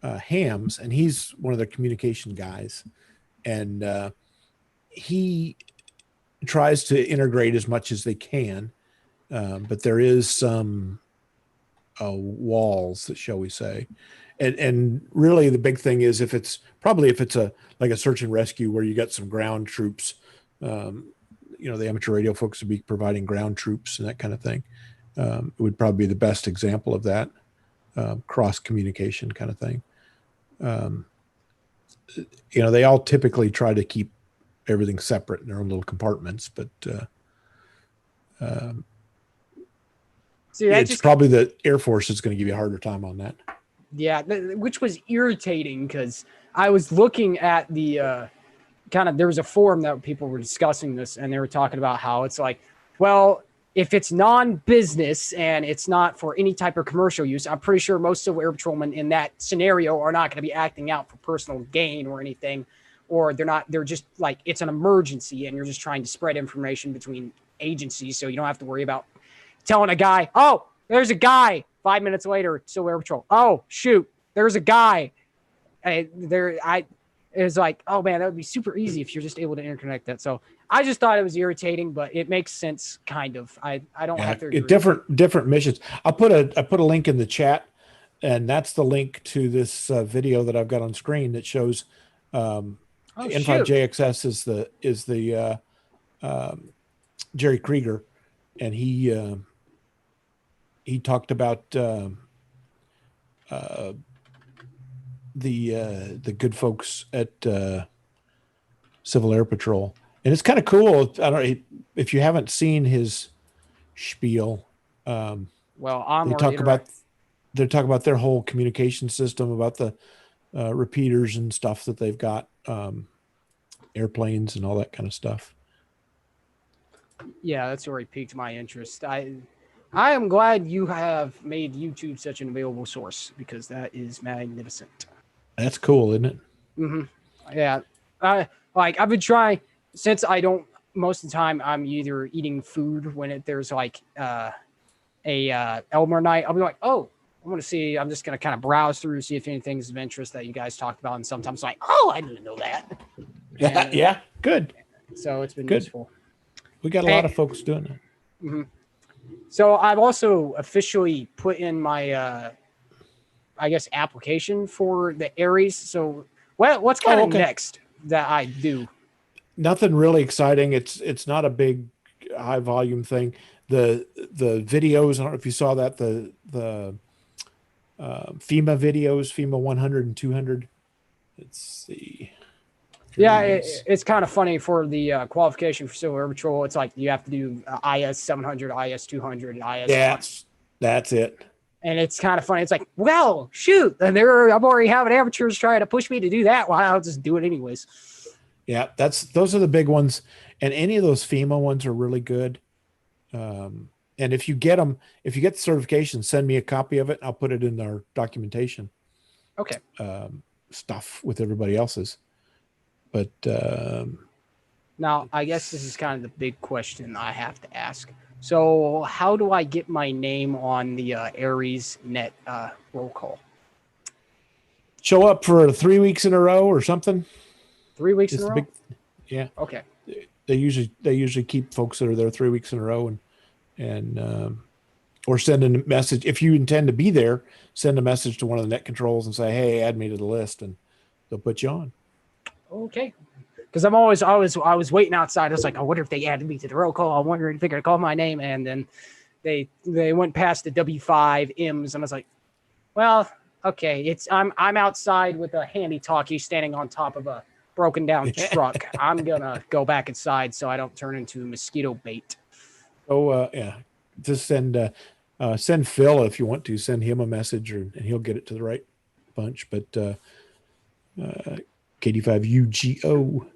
hams, and he's one of the communication guys, and he tries to integrate as much as they can, but there is some walls, shall we say. And really the big thing is if it's like a search and rescue where you got some ground troops, the amateur radio folks would be providing ground troops and that kind of thing. It would probably be the best example of that, cross communication kind of thing. They all typically try to keep everything separate in their own little compartments, but it's probably the Air Force is going to give you a harder time on that. Yeah, which was irritating because I was looking at the there was a forum that people were discussing this, and they were talking about how it's like, well, if it's non-business and it's not for any type of commercial use, I'm pretty sure most Silver Air Patrolmen in that scenario are not going to be acting out for personal gain or anything, or they're just like, it's an emergency and you're just trying to spread information between agencies, so you don't have to worry about telling a guy, oh, there's a guy. 5 minutes later, Silver Air Patrol. Oh, shoot, there's a guy. It was like, oh man, that would be super easy if you're just able to interconnect that. So I just thought it was irritating, but it makes sense, kind of. I don't have to agree. Different missions. I put a link in the chat, and that's the link to this video that I've got on screen that shows N5JXS is the Jerry Krieger, and he talked about the good folks at Civil Air Patrol, And it's kind of cool. I don't if you haven't seen his spiel. Well, I'm They talk about their whole communication system, about the repeaters and stuff that they've got, airplanes and all that kind of stuff. Yeah, that's already piqued my interest. I am glad you have made YouTube such an available source because that is magnificent. That's cool, isn't it? Mm-hmm. Yeah, I've been trying since I don't. Most of the time, I'm either eating food when there's like a Elmer night. I'll be like, oh, I want to see. I'm just gonna kind of browse through, see if anything's of interest that you guys talked about, and sometimes like, oh, I didn't know that. And, Yeah, good. So it's been Good. useful. We got a lot of folks doing that. Mm-hmm. So I've also officially put in my, I guess, application for the Aries. So what's kind of next that I do? Nothing really exciting. It's not a big high volume thing. The videos, I don't know if you saw that, the FEMA videos, FEMA 100 and 200. Let's see. Yeah, it's kind of funny for the qualification for Civil Air Patrol. It's like you have to do IS 700, IS 200, IS. That's it. And it's kind of funny. It's like, well, shoot, and I'm already having amateurs trying to push me to do that. Well, I'll just do it anyways. Yeah, those are the big ones, and any of those FEMA ones are really good. And if you get the certification, send me a copy of it. I'll put it in our documentation. Okay. Stuff with everybody else's. But now, I guess this is kind of the big question I have to ask. So, how do I get my name on the Aries Net roll call? Show up for 3 weeks in a row or something. 3 weeks in a row? Yeah. Okay. They usually keep folks that are there 3 weeks in a row, and or send a message if you intend to be there. Send a message to one of the net controls and say, "Hey, add me to the list," and they'll put you on. Okay. Because I was waiting outside. I was like, I wonder if they added me to the roll call. I wonder if they're gonna call my name, and then they went past the W5 M's, and I was like, well, okay, I'm outside with a handy talkie standing on top of a broken down truck. I'm gonna go back inside so I don't turn into mosquito bait. Oh yeah, just send Phil if you want to. Send him a message, and he'll get it to the right bunch. But KD5UGO.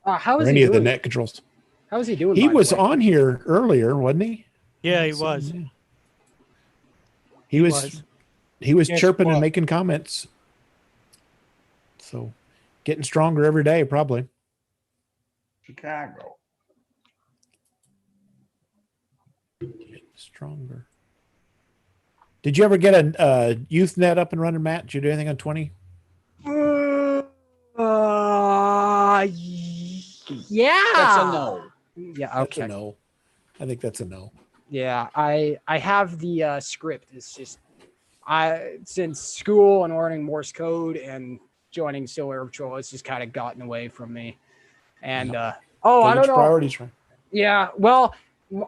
How is or any he of doing? the net controls. How is he doing? He was on here earlier, wasn't he? Yeah, he was. He was Guess chirping what? and making comments. So getting stronger every day, probably. Chicago. Getting stronger. Did you ever get a youth net up and running, Matt? Did you do anything on 20? Yeah. That's a no. Yeah. That's Okay. a no. I think that's a no. Yeah, I have the script. It's just since school and learning Morse code and joining Civil Air Patrol, it's just kind of gotten away from me. And I don't know. Priorities, right? Yeah, well,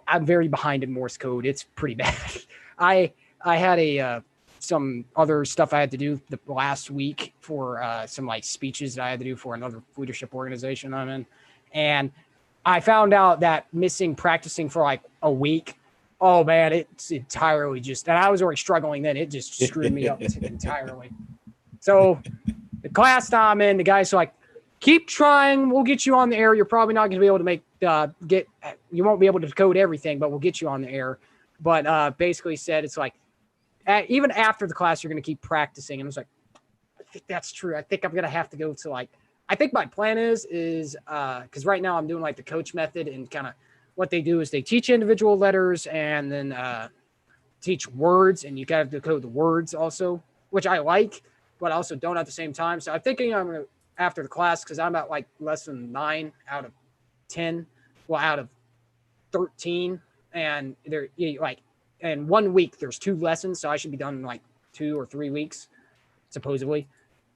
I'm very behind in Morse code. It's pretty bad. I had some other stuff I had to do the last week for some like speeches that I had to do for another leadership organization I'm in, and I found out that practicing for like a week. Oh man, it's entirely just, and I was already struggling then. It just screwed me up entirely. So the class I'm in, the guy's like, keep trying. We'll get you on the air. You're probably not going to be able to you won't be able to code everything, but we'll get you on the air. But basically said, it's like, even after the class, you're going to keep practicing. And I was like, I think that's true. I think I'm going to have to go to I think my plan is because right now I'm doing like the coach method, and kind of what they do is they teach individual letters and then teach words, and you got to decode the words also, which I like, but also don't at the same time. So I'm thinking I'm going to, after the class, because I'm at like less than 9 out of 10, well, out of 13, and they're like, and 1 week there's 2 lessons, so I should be done in like 2 or 3 weeks, supposedly.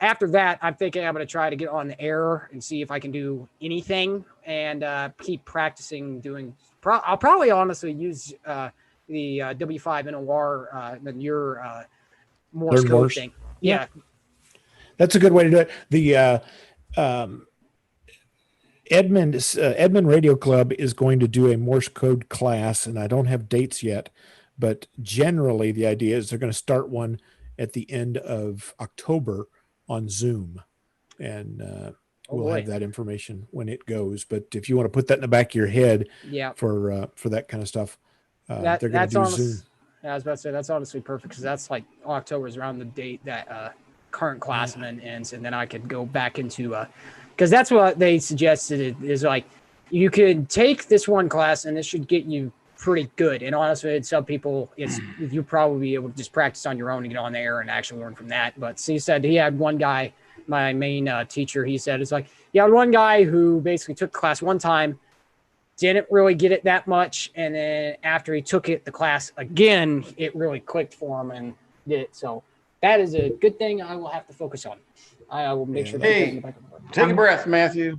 After that, I'm thinking I'm going to try to get on the air and see if I can do anything, and keep practicing doing. I'll probably honestly use the W5 NOR, your Morse code Morse. thing. Yeah. That's a good way to do it. The Edmond Radio Club is going to do a Morse code class, and I don't have dates yet, but generally the idea is they're going to start one at the end of October on Zoom, and we'll have that information when it goes. But if you want to put that in the back of your head, for that kind of stuff, they're going to do Zoom. Yeah, I was about to say that's honestly perfect because that's like October is around the date that current classman ends, and then I could go back into because that's what they suggested is like you could take this one class and this should get you pretty good. And honestly, some people you'll probably be able to just practice on your own and get on there and actually learn from that. But so he said he had one guy, my main teacher, he said it's like he had one guy who basically took the class one time, didn't really get it that much, and then after he took the class again, it really clicked for him and did it. So that is a good thing I will have to focus on. I will make sure that Hey, in the back of the book. take a breath, Matthew.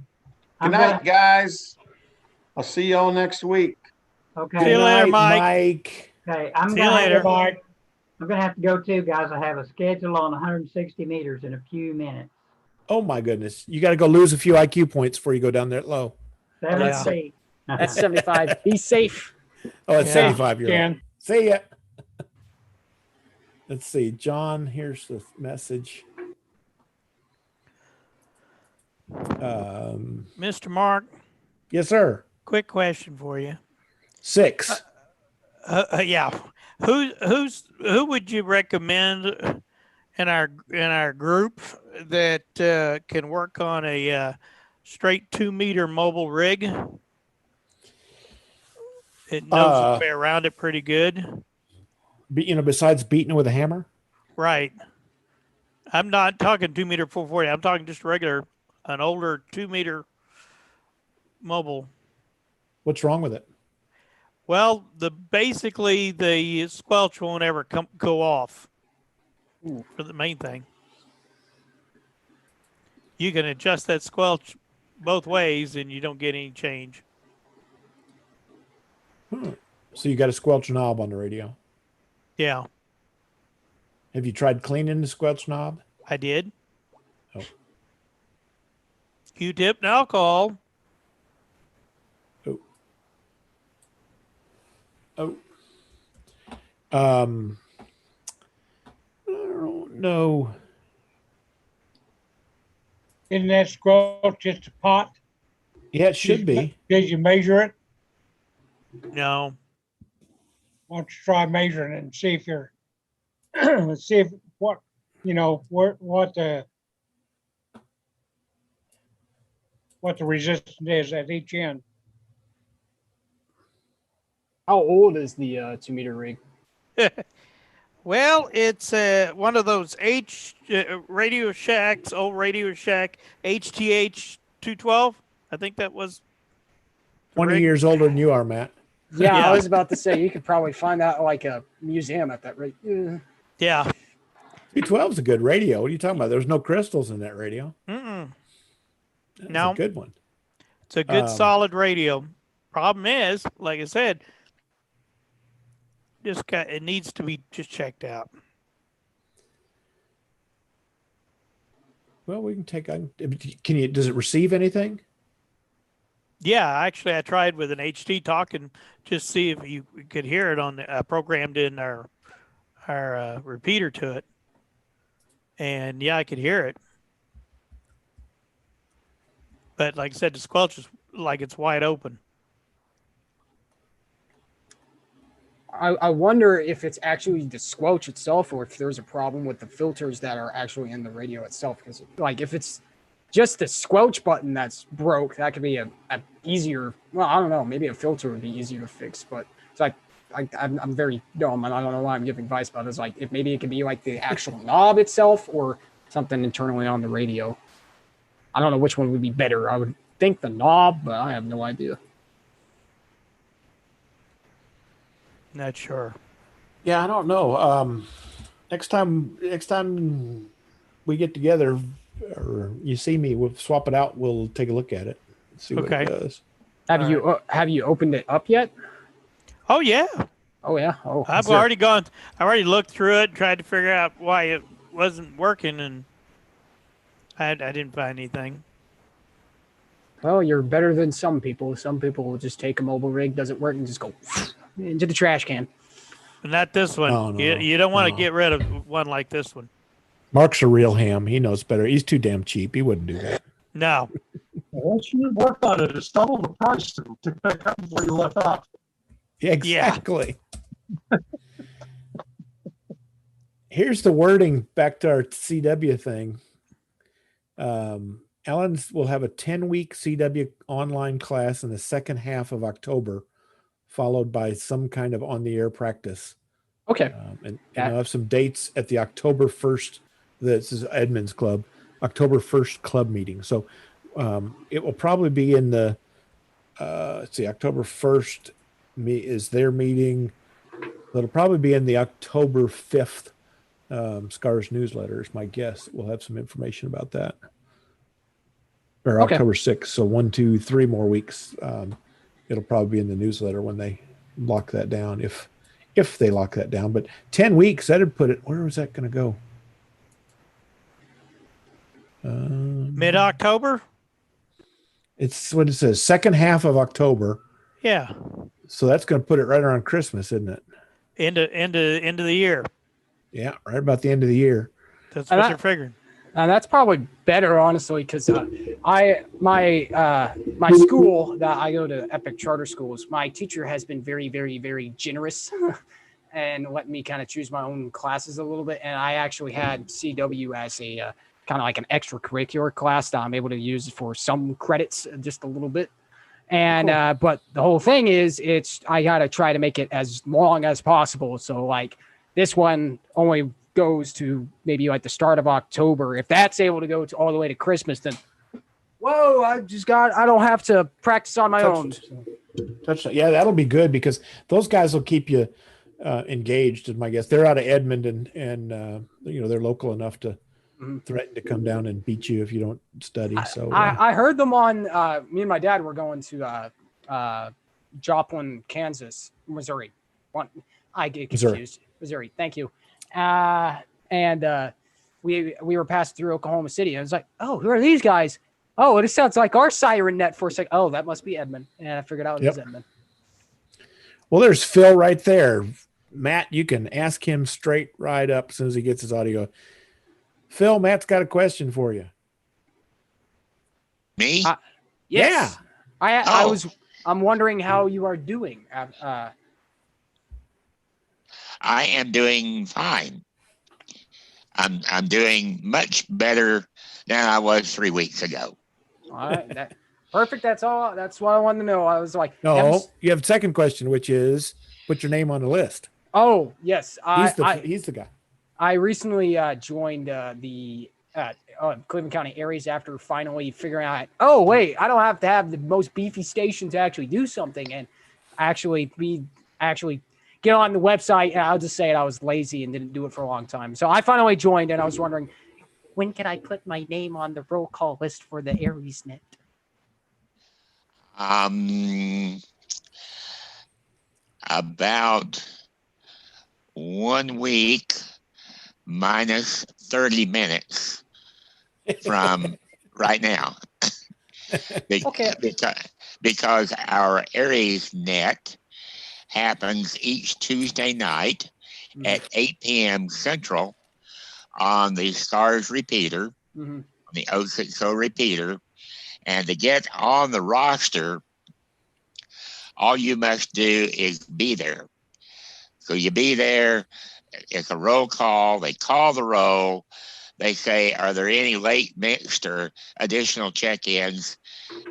Good night, guys. I'll see y'all next week. Okay. See you later, Mike. Okay, See you later. I'm gonna have to go too, guys. I have a schedule on 160 meters in a few minutes. Oh my goodness! You got to go lose a few IQ points before you go down there low. That's safe. That's 75. Be safe. Oh, it's 75. You're Ken. right. See ya. Let's see, John. Here's the message. Mr. Mark. Yes, sir. Quick question for you. 6. Yeah. Who would you recommend in our group that can work on a straight 2-meter mobile rig? It knows its way around it pretty good. Besides beating it with a hammer? Right. I'm not talking 2-meter 440. I'm talking just an older 2-meter mobile. What's wrong with it? Well, basically the squelch won't ever go off. For the main thing. You can adjust that squelch both ways and you don't get any change. So you got a squelch knob on the radio? Yeah. Have you tried cleaning the squelch knob? I did. Oh. Q-tip and alcohol. Oh. I don't know. Isn't that squelch just a pot? Yeah, it should be. Did you measure it? No. Why don't you try measuring it and see if you're see if what the resistance is at each end. How old is the 2-meter rig? Well, it's one of those Radio Shacks, old Radio Shack HTH 212. I think that was 20 years older than you are, Matt. Yeah, I was about to say you could probably find that at like a museum at that rate. Yeah. 212 is a good radio. What are you talking about? There's no crystals in that radio. That's No. a good one. It's a good solid radio. Problem is, like I said, it needs to be just checked out. Well, we can take on. Does it receive anything? Yeah, actually, I tried with an HT talk and just see if you could hear it on the programmed in our repeater to it, and yeah, I could hear it. But like I said, the squelch is like it's wide open. I wonder if it's actually the squelch itself or if there's a problem with the filters that are actually in the radio itself. Because like if it's just the squelch button that's broke, that could be a easier. Well, I don't know. Maybe a filter would be easier to fix. But it's like I'm very dumb and I don't know why I'm giving advice. But it's like maybe it could be like the actual knob itself or something internally on the radio. I don't know which one would be better. I would think the knob, but I have no idea. Not sure. Yeah, I don't know. Next time we get together or you see me, we'll swap it out. We'll take a look at it. See what it does. Have you opened it up yet? Oh yeah. Oh yeah. Oh, I've already looked through it, tried to figure out why it wasn't working, and I didn't find anything. Well, you're better than some people. Some people will just take a mobile rig, doesn't work, and just go into the trash can. Not this one. No, no, you don't want to no. get rid of one like this one. Mark's a real ham. He knows better. He's too damn cheap. He wouldn't do that. No. Once you work on it, it's double the price to pick up where you left off. Yeah, exactly. Here's the wording back to our CW thing. Ellen's will have a 10-week CW online class in the second half of October, followed by some kind of on-the-air practice. Okay. And I'll have some dates at the October 1st. This is Edmonds Club, October 1st club meeting. So it will probably be in the, let's see, October 1st is their meeting. It'll probably be in the October 5th SCARS newsletter is my guess. We'll have some information about that. Or Okay. October 6th. So 1, 2, 3 more weeks. It'll probably be in the newsletter when they lock that down, if they lock that down. But 10 weeks, that'd put it, where was that going to go? Mid-October? It's what it says, second half of October. Yeah. So that's going to put it right around Christmas, isn't it? End of the year. Yeah, right about the end of the year. That's what you're figuring. And that's probably better, honestly, because my school that I go to, Epic Charter Schools, my teacher has been very, very, very generous and let me kind of choose my own classes a little bit. And I actually had CW as a kind of like an extracurricular class that I'm able to use for some credits, just a little bit. And cool. But the whole thing is, I got to try to make it as long as possible. So like this one only goes to maybe like the start of October. If that's able to go to all the way to Christmas, then whoa, I don't have to practice on my own. Yeah, that'll be good because those guys will keep you engaged. And my guess, they're out of Edmond and they're local enough to threaten to come down and beat you if you don't study. So I heard them on. Me and my dad were going to Joplin, Missouri. I get confused. Missouri. Thank you. And we were passing through Oklahoma City. I was like, oh, who are these guys? Oh, it sounds like our siren net for a second. Oh, that must be Edmond. And I figured out it was Edmond. Well, there's Phil right there. Matt, you can ask him straight right up as soon as he gets his audio. Phil, Matt's got a question for you. Me? Yes. Yeah. I'm wondering how you are doing. I am doing fine. I'm doing much better than I was 3 weeks ago. All right, perfect. That's all. That's what I wanted to know. I was like, no, you have a second question, which is put your name on the list. Oh yes, he's the guy. I recently joined the Cleveland County Aries after finally figuring out. Oh wait, I don't have to have the most beefy station to actually do something and actually get on the website. And I'll just say it, I was lazy and didn't do it for a long time. So I finally joined, and I was wondering, when can I put my name on the roll call list for the Aries net? About 1 week minus 30 minutes from right now. Okay. Because our Aries net happens each Tuesday night at 8 p.m. Central on the SCARS repeater, on the 060 repeater. And to get on the roster, all you must do is be there. So you be there, it's a roll call, they call the roll, they say, are there any late mixed or additional check-ins?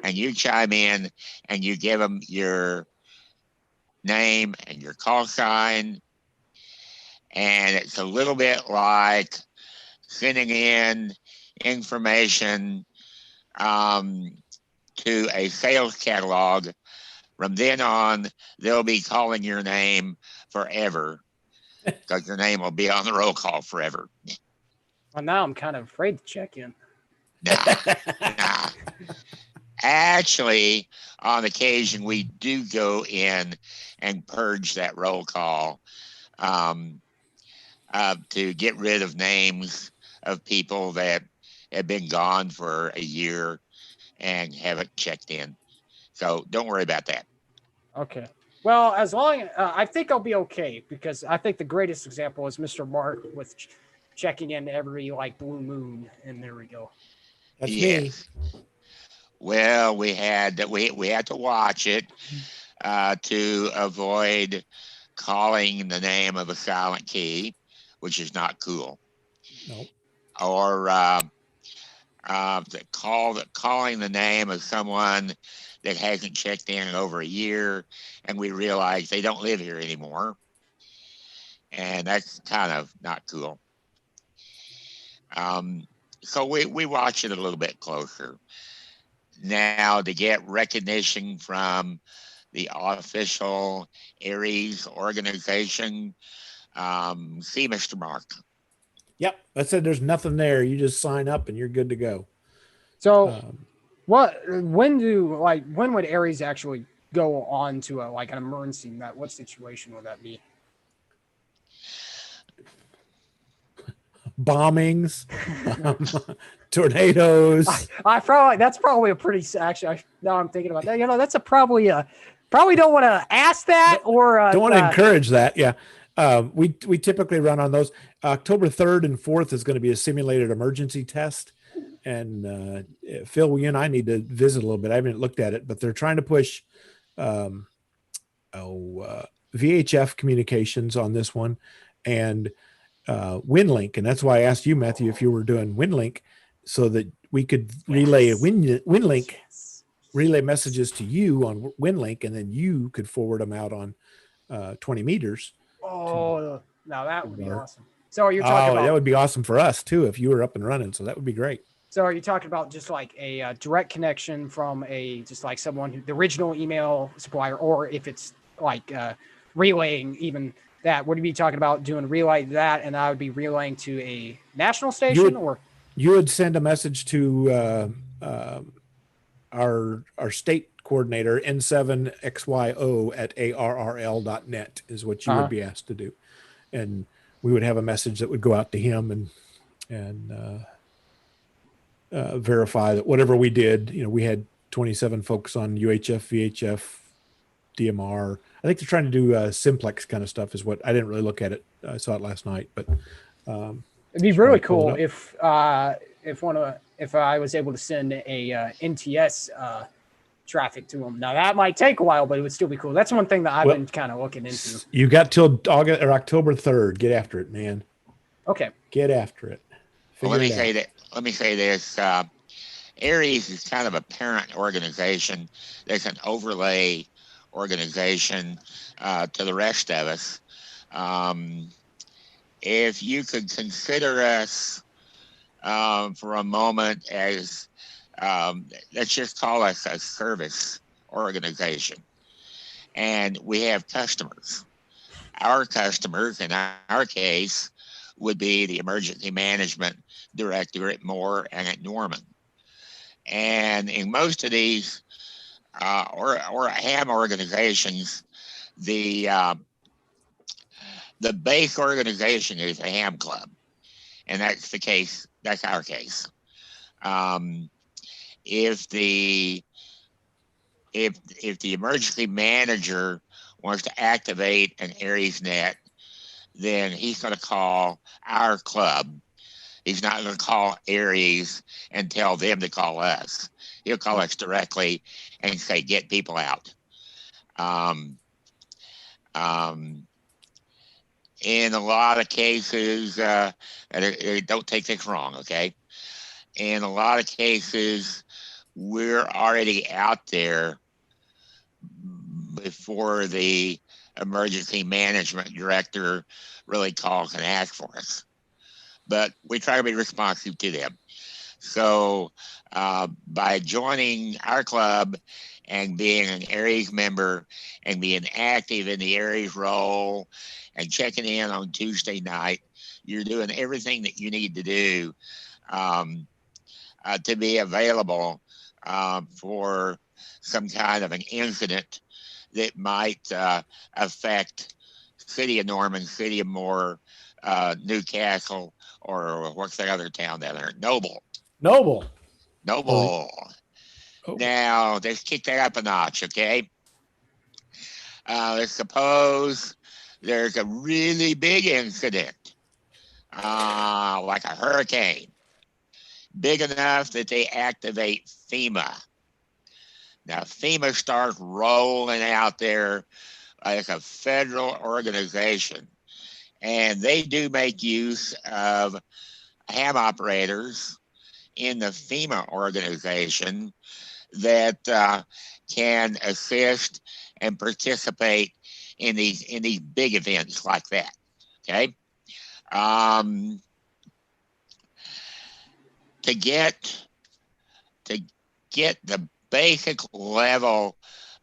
And you chime in and you give them your name and your call sign. And it's a little bit like sending in information to a sales catalog. From then on, they'll be calling your name forever because your name will be on the roll call forever. Well, now I'm kind of afraid to check in. Nah. Actually, on occasion, we do go in and purge that roll call to get rid of names of people that have been gone for a year and have it checked in. So don't worry about that. Okay. Well, as long I think I'll be okay, because I think the greatest example is Mr. Mark with checking in every like blue moon, and there we go. That's me. Yes. Well, we had to watch it to avoid calling the name of a silent key, which is not cool. No. Or calling the name of someone that hasn't checked in over a year, and we realize they don't live here anymore, and that's kind of not cool. So we watch it a little bit closer. Now, to get recognition from the official Aries organization, see Mr. Mark. Yep. I said there's nothing there. You just sign up and you're good to go. So when would Aries actually go on to an emergency net? What situation would that be? Bombings, tornadoes. That's probably a pretty now I'm thinking about that. That's probably don't want to ask that, or don't want to encourage that. Yeah. We typically run on those. October 3rd and 4th is going to be a simulated emergency test. And Phil, you and I need to visit a little bit. I haven't looked at it, but they're trying to push VHF communications on this one, and WinLink. And that's why I asked you, Matthew, if you were doing WinLink, so that we could relay WinLink, relay messages to you on WinLink, and then you could forward them out on 20 meters. Oh, now that would be awesome. So you're talking about that would be awesome for us too if you were up and running. So that would be great. So are you talking about just like a direct connection from someone who the original email supplier, or if it's like relaying even that? Would you be talking about doing relay that, and I would be relaying to a national station, or you would send a message to our state coordinator N7XYO at arrl.net is what you would be asked to do, and we would have a message that would go out to him and verify that whatever we did, we had 27 folks on UHF, VHF, DMR. I think they're trying to do simplex kind of stuff is what I didn't really look at it. I saw it last night, but it'd be really cool if I was able to send a NTS traffic to them. Now that might take a while, but it would still be cool. That's one thing that I've been kind of looking into. You got till August or October 3rd. Get after it, man. Okay. Get after it. Well, let me say this. Aries is kind of a parent organization. There's an overlay organization to the rest of us. If you could consider us for a moment as, let's just call us a service organization. And we have customers. Our customers, in our case, would be the emergency management director at Moore and at Norman. And in most of these or ham organizations, the base organization is a ham club, and that's the case. That's our case. If the emergency manager wants to activate an Aries net, then he's going to call our club. He's not going to call Aries and tell them to call us. He'll call us directly and say, get people out. In a lot of cases, don't take this wrong, okay? In a lot of cases, we're already out there before the emergency management director really calls and asks for us. But we try to be responsive to them. So by joining our club and being an Aries member and being active in the Aries role and checking in on Tuesday night, you're doing everything that you need to do to be available for some kind of an incident that might affect City of Norman, City of Moore, Newcastle, or what's that other town down there? Noble. Oh. Now, let's kick that up a notch, okay? Let's suppose there's a really big incident, like a hurricane, big enough that they activate FEMA. Now, FEMA starts rolling out there like a federal organization, and they do make use of ham operators in the FEMA organization that can assist and participate in these big events like that. Okay, to get the basic level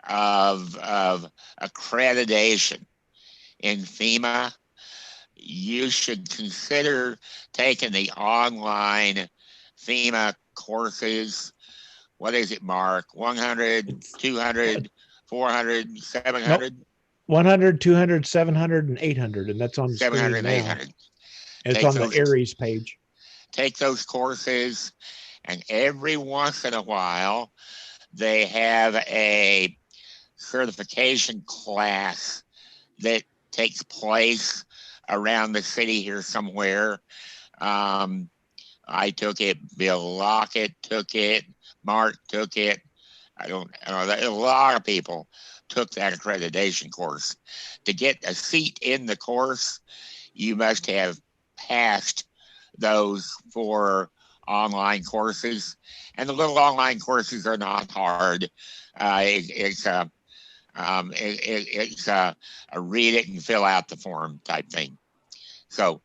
of accreditation in FEMA, you should consider taking the online FEMA courses. What is it, Mark? 100, 200, 400, 700? Nope. 100, 200, 700, and 800. And that's on the 700 screen and now. 800. And it's on the Aries page. Take those courses, and every once in a while, they have a certification class that takes place around the city here somewhere. I took it, Bill Lockett took it, Mark took it. I don't know, a lot of people took that accreditation course. To get a seat in the course, you must have passed those 4 online courses. And the little online courses are not hard. It's a read it and fill out the form type thing. So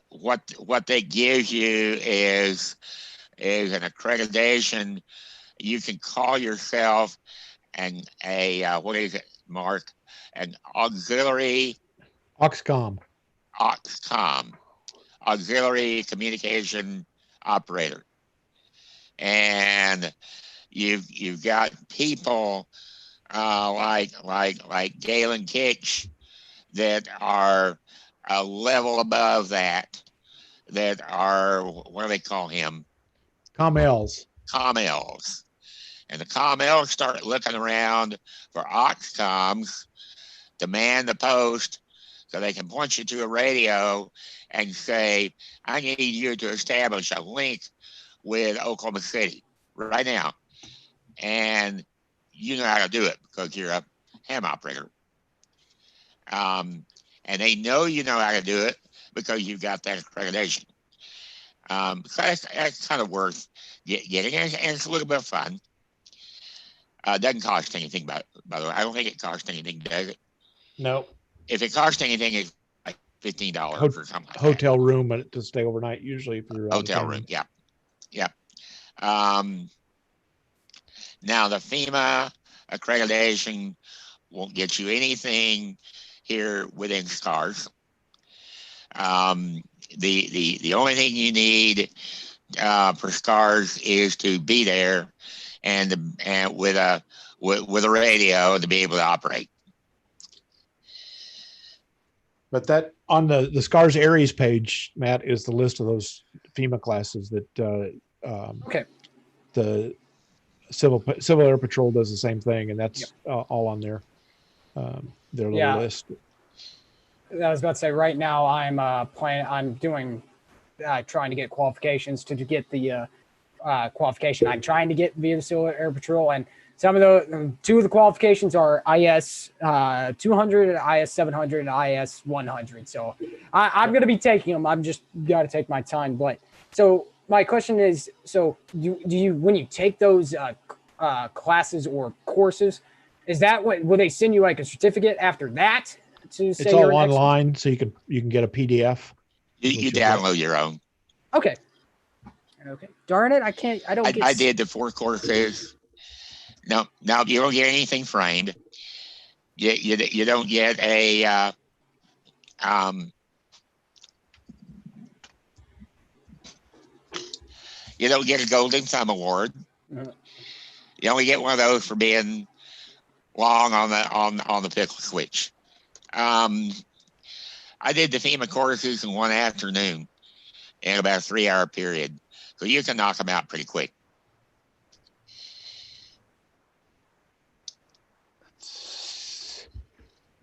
what they give you is an accreditation. You can call yourself what is it, Mark? An auxiliary Oxcom, auxiliary communication operator. And you've got people like Galen Kitch that are a level above that are, what do they call him? ComLs. And the ComLs start looking around for Oxcoms to man the post so they can point you to a radio and say, I need you to establish a link with Oklahoma City right now. And you know how to do it because you're a ham operator. And they know you know how to do it because you've got that accreditation. So that's kind of worth getting, and it's a little bit of fun. Doesn't cost anything, by the way. I don't think it costs anything, does it? No. If it costs anything, it's like $15 or something like hotel room to stay overnight, usually if you're hotel room. Yeah. Now the FEMA accreditation won't get you anything here within SCARS. The only thing you need for SCARS is to be there and with a radio to be able to operate. But that on the SCARS Aries page, Matt, is the list of those FEMA classes that okay. The Civil Air Patrol does the same thing, and that's all on their little list. I was about to say, right now I'm trying to get qualifications to get the qualification I'm trying to get via the Civil Air Patrol, and some of the 2 of the qualifications are IS 200, IS 700, and IS 100. So I'm going to be taking them. I'm just got to take my time. But so my question is, so do you when you take those classes or courses, is that what will they send you like a certificate after that to say it's all online, so you can get a PDF. You download your own. Okay. Darn it, I can't. I did the 4 courses. No, you don't get anything framed. You don't get a you don't get a Golden Thumb Award. You only get one of those for being long on the pickle switch. I did the FEMA courses in one afternoon in about a 3-hour period, so you can knock them out pretty quick.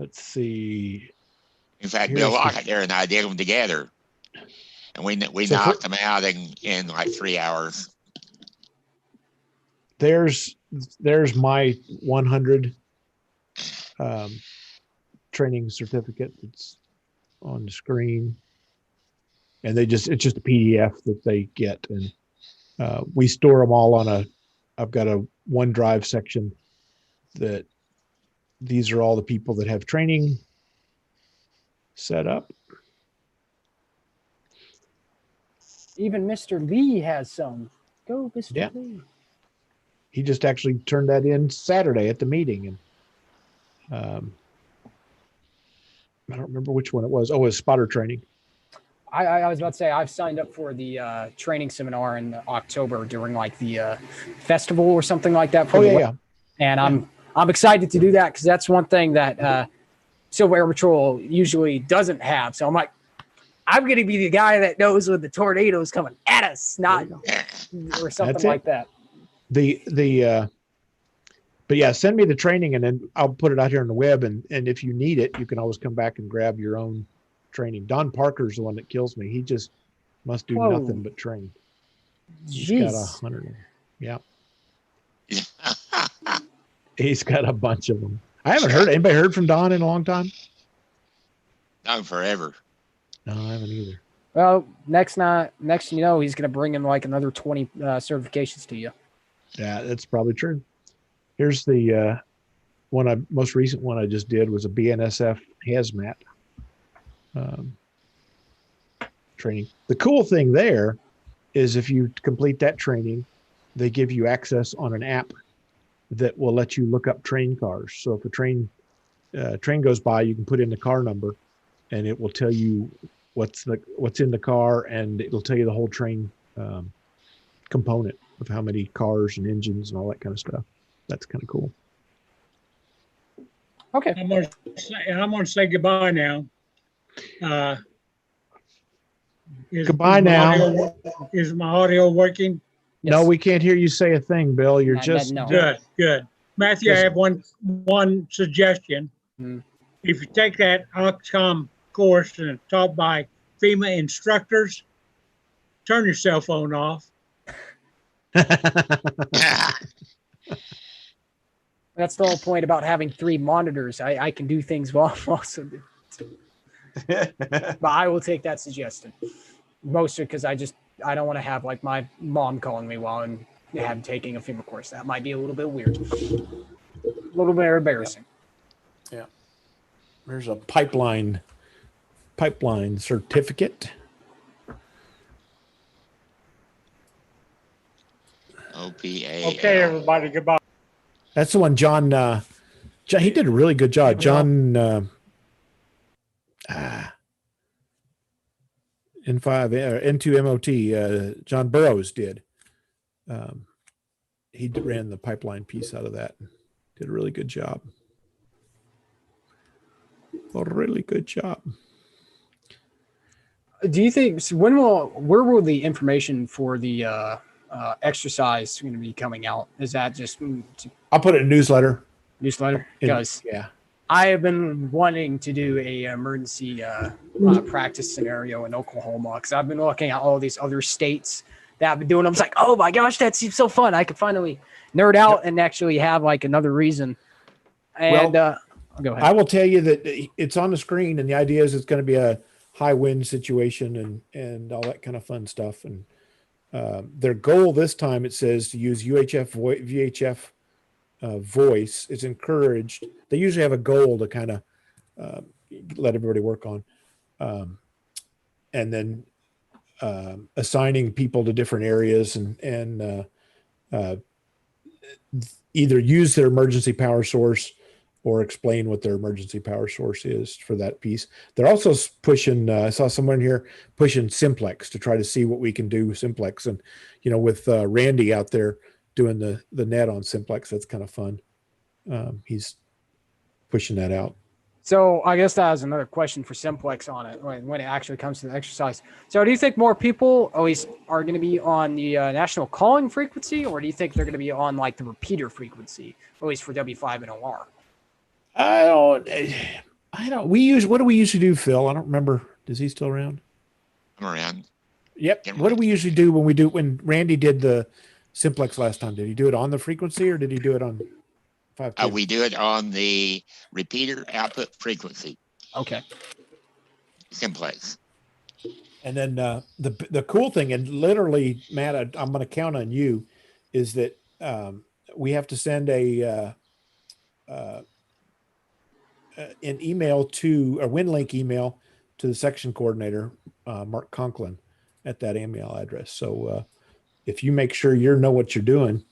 let's see. In fact, Here's Bill the- Lockett there and I did them together, and we So for- knocked them out in like 3 hours. There's my 100 training certificate that's on the screen, and it's just a PDF that they get, and we store them all on I've got a OneDrive section that these are all the people that have training set up. Even Mr. Lee has some. Go, Mr. Yeah. Lee. He just actually turned that in Saturday at the meeting, and I don't remember which one it was. Oh, it was spotter training. I was about to say I've signed up for the training seminar in October during like the festival or something like that. Oh yeah. And I'm excited to do that because that's one thing that Civil Air Patrol usually doesn't have. So I'm like, I'm going to be the guy that knows when the tornado's coming at us, not or something like that. But yeah, send me the training and then I'll put it out here on the web. And if you need it, you can always come back and grab your own training. Don Parker's the one that kills me. He just must do Whoa. nothing but train. He's Jeez. got 100. Yeah. He's got a bunch of them. I haven't heard. Anybody heard from Don in a long time? Not forever. No, I haven't either. Well, next you know, he's going to bring in like another 20 certifications to you. Yeah, that's probably true. Here's the most recent one I just did was a BNSF hazmat training. The cool thing there is if you complete that training, they give you access on an app that will let you look up train cars. So if a train goes by, you can put in the car number, and it will tell you what's in the car, and it'll tell you the whole train component of how many cars and engines and all that kind of stuff. That's kind of cool. Okay. I'm gonna say goodbye now. Goodbye now. Is my audio working? No, we can't hear you say a thing, Bill. You're No. Good. Matthew, I have one suggestion. If you take that Oxcom course and it's taught by FEMA instructors, turn your cell phone off. That's the whole point about having 3 monitors. I can do things while I'm also but I will take that suggestion. Mostly because I don't want to have like my mom calling me while I'm taking a FEMA course. That might be a little bit weird. A little bit embarrassing. Yeah. There's a pipeline certificate. OPA. Okay, everybody, goodbye. That's the one John he did a really good job. John N2 MOT, John Burroughs did. He ran the pipeline piece out of that. Did a really good job. A really good job. Do you think where will the information for the exercise going to be coming out? Is that just I'll put it in newsletter? Because yeah, I have been wanting to do a emergency practice scenario in Oklahoma because I've been looking at all these other states that have been doing. I was like, oh my gosh, that seems so fun! I could finally nerd out and actually have like another reason. And go ahead. I will tell you that it's on the screen, and the idea is it's going to be a high wind situation and all that kind of fun stuff. And their goal this time, it says, to use VHF voice is encouraged. They usually have a goal to kind of let everybody work on, and then assigning people to different areas and either use their emergency power source or explain what their emergency power source is for that piece. They're also pushing, I saw someone here pushing simplex to try to see what we can do with simplex. And, with Randy out there doing the net on simplex, that's kind of fun. He's pushing that out. So I guess that has another question for simplex on it when it actually comes to the exercise. So do you think more people always are going to be on the national calling frequency, or do you think they're going to be on like the repeater frequency, at least for W5 and OR? I don't. What do we usually do, Phil? I don't remember. Is he still around? I'm around. Yep. What do we usually do when Randy did the simplex last time? Did he do it on the frequency or did he do it on 5.2? We do it on the repeater output frequency. Okay. Simplex. And then the cool thing, and literally, Matt, I'm going to count on you, is that we have to send an email to a WinLink email to the section coordinator, Mark Conklin, at that email address. So if you make sure you know what you're doing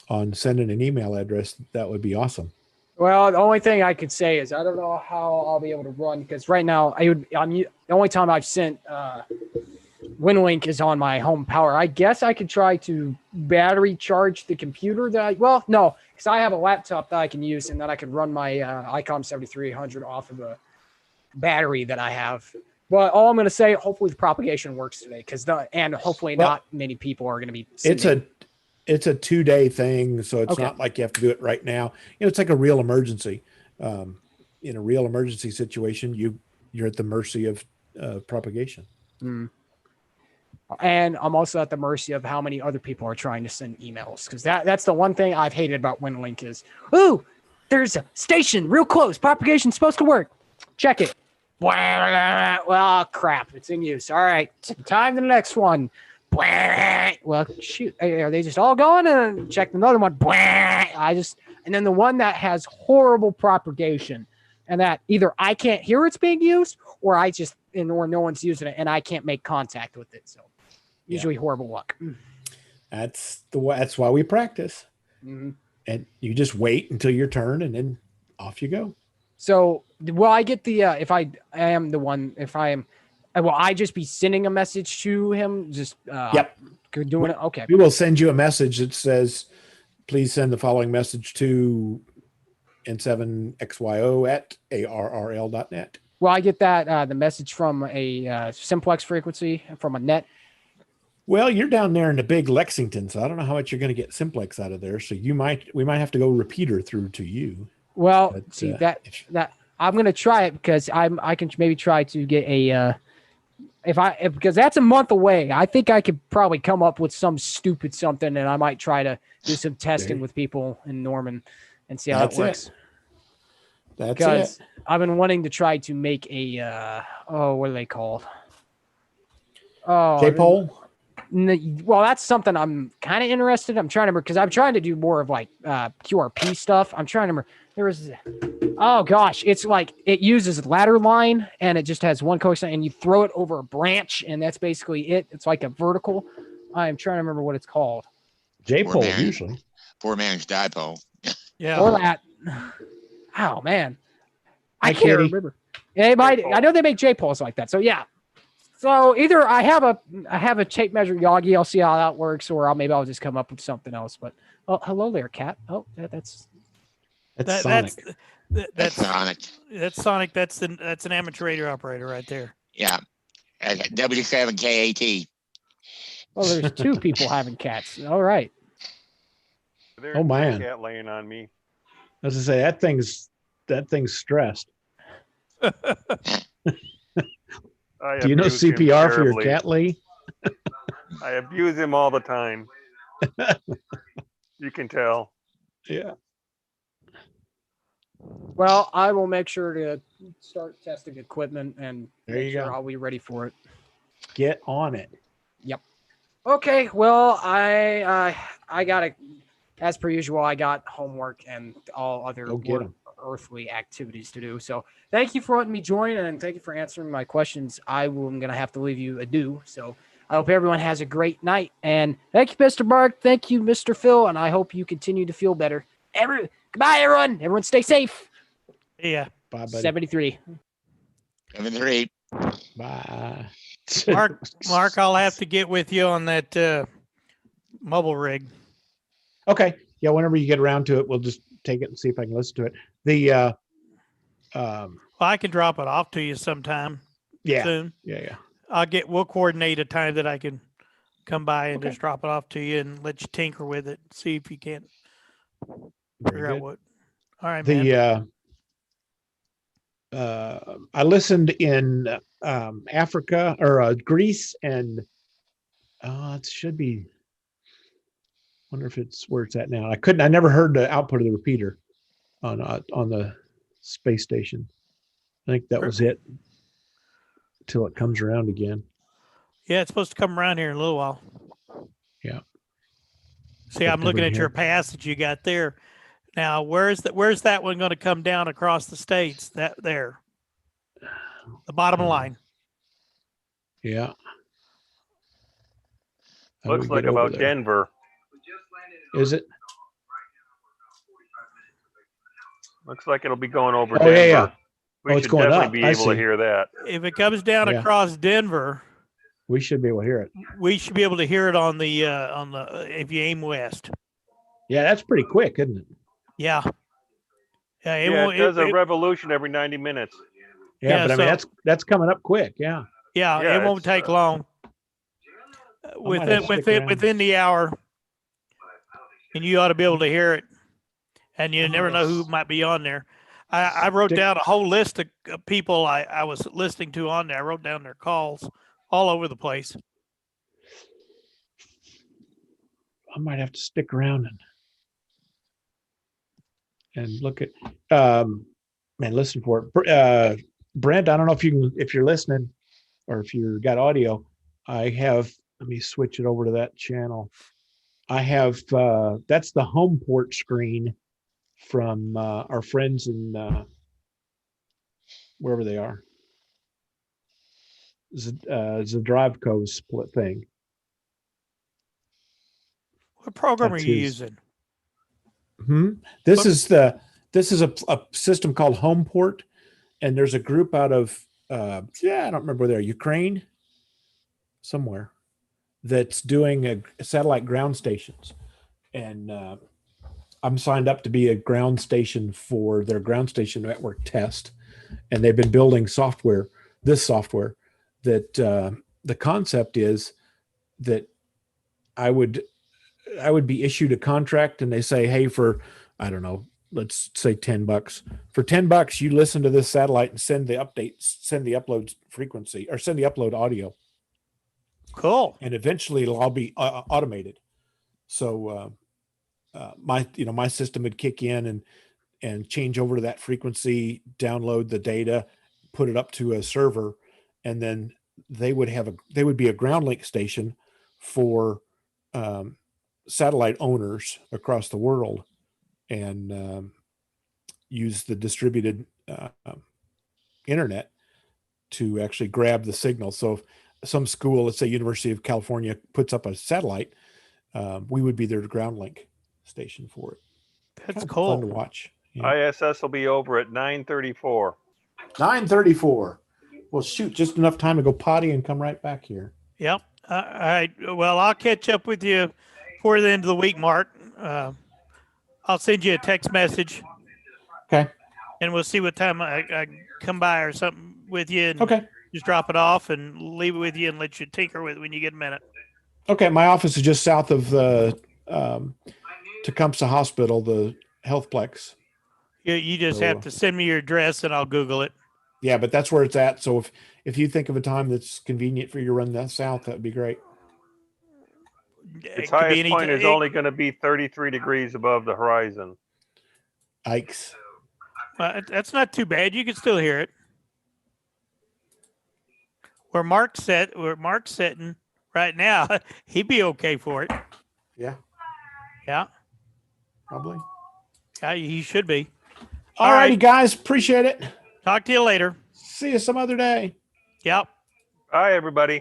on sending an email address, that would be awesome. Well, the only thing I could say is I don't know how I'll be able to run because right now the only time I've sent WinLink is on my home power. I guess I could try to battery charge the computer no, because I have a laptop that I can use and then I can run my ICOM 7300 off of a battery that I have. But all I'm going to say, hopefully the propagation works today and hopefully not many people are going to be sending. It's a 2-day thing, so it's not like you have to do it right now. It's like a real emergency. In a real emergency situation, you're at the mercy of propagation. And I'm also at the mercy of how many other people are trying to send emails because that's the one thing I've hated about WinLink is, ooh, there's a station real close. Propagation's supposed to work. Check it. Well, crap, it's in use. All right, time to the next one. Well, shoot, are they just all going? And check another one. And then the one that has horrible propagation, and that either I can't hear it's being used, or or no one's using it, and I can't make contact with it. So, usually horrible luck. That's why we practice, and you just wait until your turn, and then off you go. So, will I get the if I am the one? If I am. Will I just be sending a message to him? Just doing it? Okay. We will send you a message that says, please send the following message to n7xyo@arrl.net. Will I get that the message from a simplex frequency from a net? Well, you're down there in the big Lexington, so I don't know how much you're going to get simplex out of there. So we might have to go repeater through to you. Well, see that I'm going to try it because I can maybe try to get a because that's a month away. I think I could probably come up with some stupid something, and I might try to do some testing with people in Norman and see how it works. Because I've been wanting to try to make a what are they called? J-pole? Well, that's something I'm kind of interested in. I'm trying to remember because I'm trying to do more of like QRP stuff. I'm trying to remember. There was, oh gosh, it's like it uses ladder line and it just has one coax and you throw it over a branch and that's basically it. It's like a vertical. I'm trying to remember what it's called. J-pole usually. 4-man's dipole. Yeah. Or that. Oh man, I can't remember. They might. I know they make J-poles like that. So yeah. So either I have a tape measure Yagi. I'll see how that works, or maybe I'll just come up with something else. But hello there, cat. Oh, that's Sonic. That's Sonic. That's Sonic. That's an amateur radio operator right there. Yeah. W7KAT. Well, there's two people having cats. All right. Oh man. Cat laying on me. As I say, that thing's stressed. Do you know CPR for your cat, Lee? I abuse him all the time. You can tell. Yeah. Well, I will make sure to start testing equipment and there you go. I'll be ready for it. Get on it. Yep. Okay. Well, I got to, as per usual, I got homework and all other earthly activities to do. So thank you for letting me join and thank you for answering my questions. I'm going to have to leave you adieu. So I hope everyone has a great night. And thank you, Mr. Mark. Thank you, Mr. Phil. And I hope you continue to feel better. Goodbye, everyone. Everyone stay safe. Yeah. Bye, buddy. 73. 73. Bye. Mark, I'll have to get with you on that mobile rig. Okay. Yeah, whenever you get around to it, we'll just take it and see if I can listen to it. Well, I can drop it off to you sometime. Yeah. Soon. Yeah. We'll coordinate a time that I can come by and just drop it off to you and let you tinker with it. See if you can figure out what. All right, man. I listened in Africa or Greece, and it should be. Wonder if it's where it's at now. I never heard the output of the repeater on the space station. I think that was it till it comes around again. Yeah, it's supposed to come around here in a little while. Yeah. See, I'm looking at your pass that you got there. Now, where's that one going to come down across the states? That there, the bottom line. Yeah. Looks like about Denver. Is it? Looks like it'll be going over Oh, Denver. yeah. We it's should going definitely up. be I able see. to hear that. If it comes down Yeah. across Denver, We should be able to hear it. we should be able to hear it on the if you aim west. Yeah, that's pretty quick, isn't it? Yeah. It does a revolution every 90 minutes. Yeah, but I mean that's coming up quick. Yeah. Yeah, it won't take long. Within the hour, and you ought to be able to hear it. And you never know who might be on there. I wrote down a whole list of people I was listening to on there. I wrote down their calls all over the place. I might have to stick around and look at and listen for it. Brent, I don't know if you're listening or if you got audio. I have, let me switch it over to that channel. I have that's the home port screen from our friends in wherever they are. Zdravko split thing. What program are you using? This is a system called Homeport, and there's a group out of I don't remember where they're, Ukraine, somewhere, that's doing satellite ground stations, and I'm signed up to be a ground station for their ground station network test, and they've been building this software that the concept is that I would be issued a contract, and they say, hey, for, I don't know, let's say $10. For $10, you listen to this satellite and send the upload frequency, or send the upload audio. Cool. And eventually it'll all be automated. So my system would kick in and change over to that frequency, download the data, put it up to a server, and then they would be a ground link station for satellite owners across the world, and use the distributed internet to actually grab the signal. So if some school, let's say University of California, puts up a satellite, we would be their ground link station for it. That's kind of cool. fun to watch. Yeah. ISS will be over at 9:34. 9:34. Well, shoot, just enough time to go potty and come right back here. Yep. All right. Well, I'll catch up with you before the end of the week, Mark. I'll send you a text message. Okay. And we'll see what time I come by or something with you. And okay. Just drop it off and leave it with you and let you tinker with it when you get a minute. Okay. My office is just south of the Tecumseh Hospital, the Healthplex. You just have to send me your address and I'll Google it. Yeah, but that's where it's at. So if you think of a time that's convenient for you to run that south, that'd be great. Its highest point is only going to be 33 degrees above the horizon. Yikes. That's not too bad. You can still hear it. Where Mark's sitting right now, he'd be okay for it. Yeah. Yeah. Probably. Yeah, he should be. All righty, guys. Appreciate it. Talk to you later. See you some other day. Yep. Bye, everybody.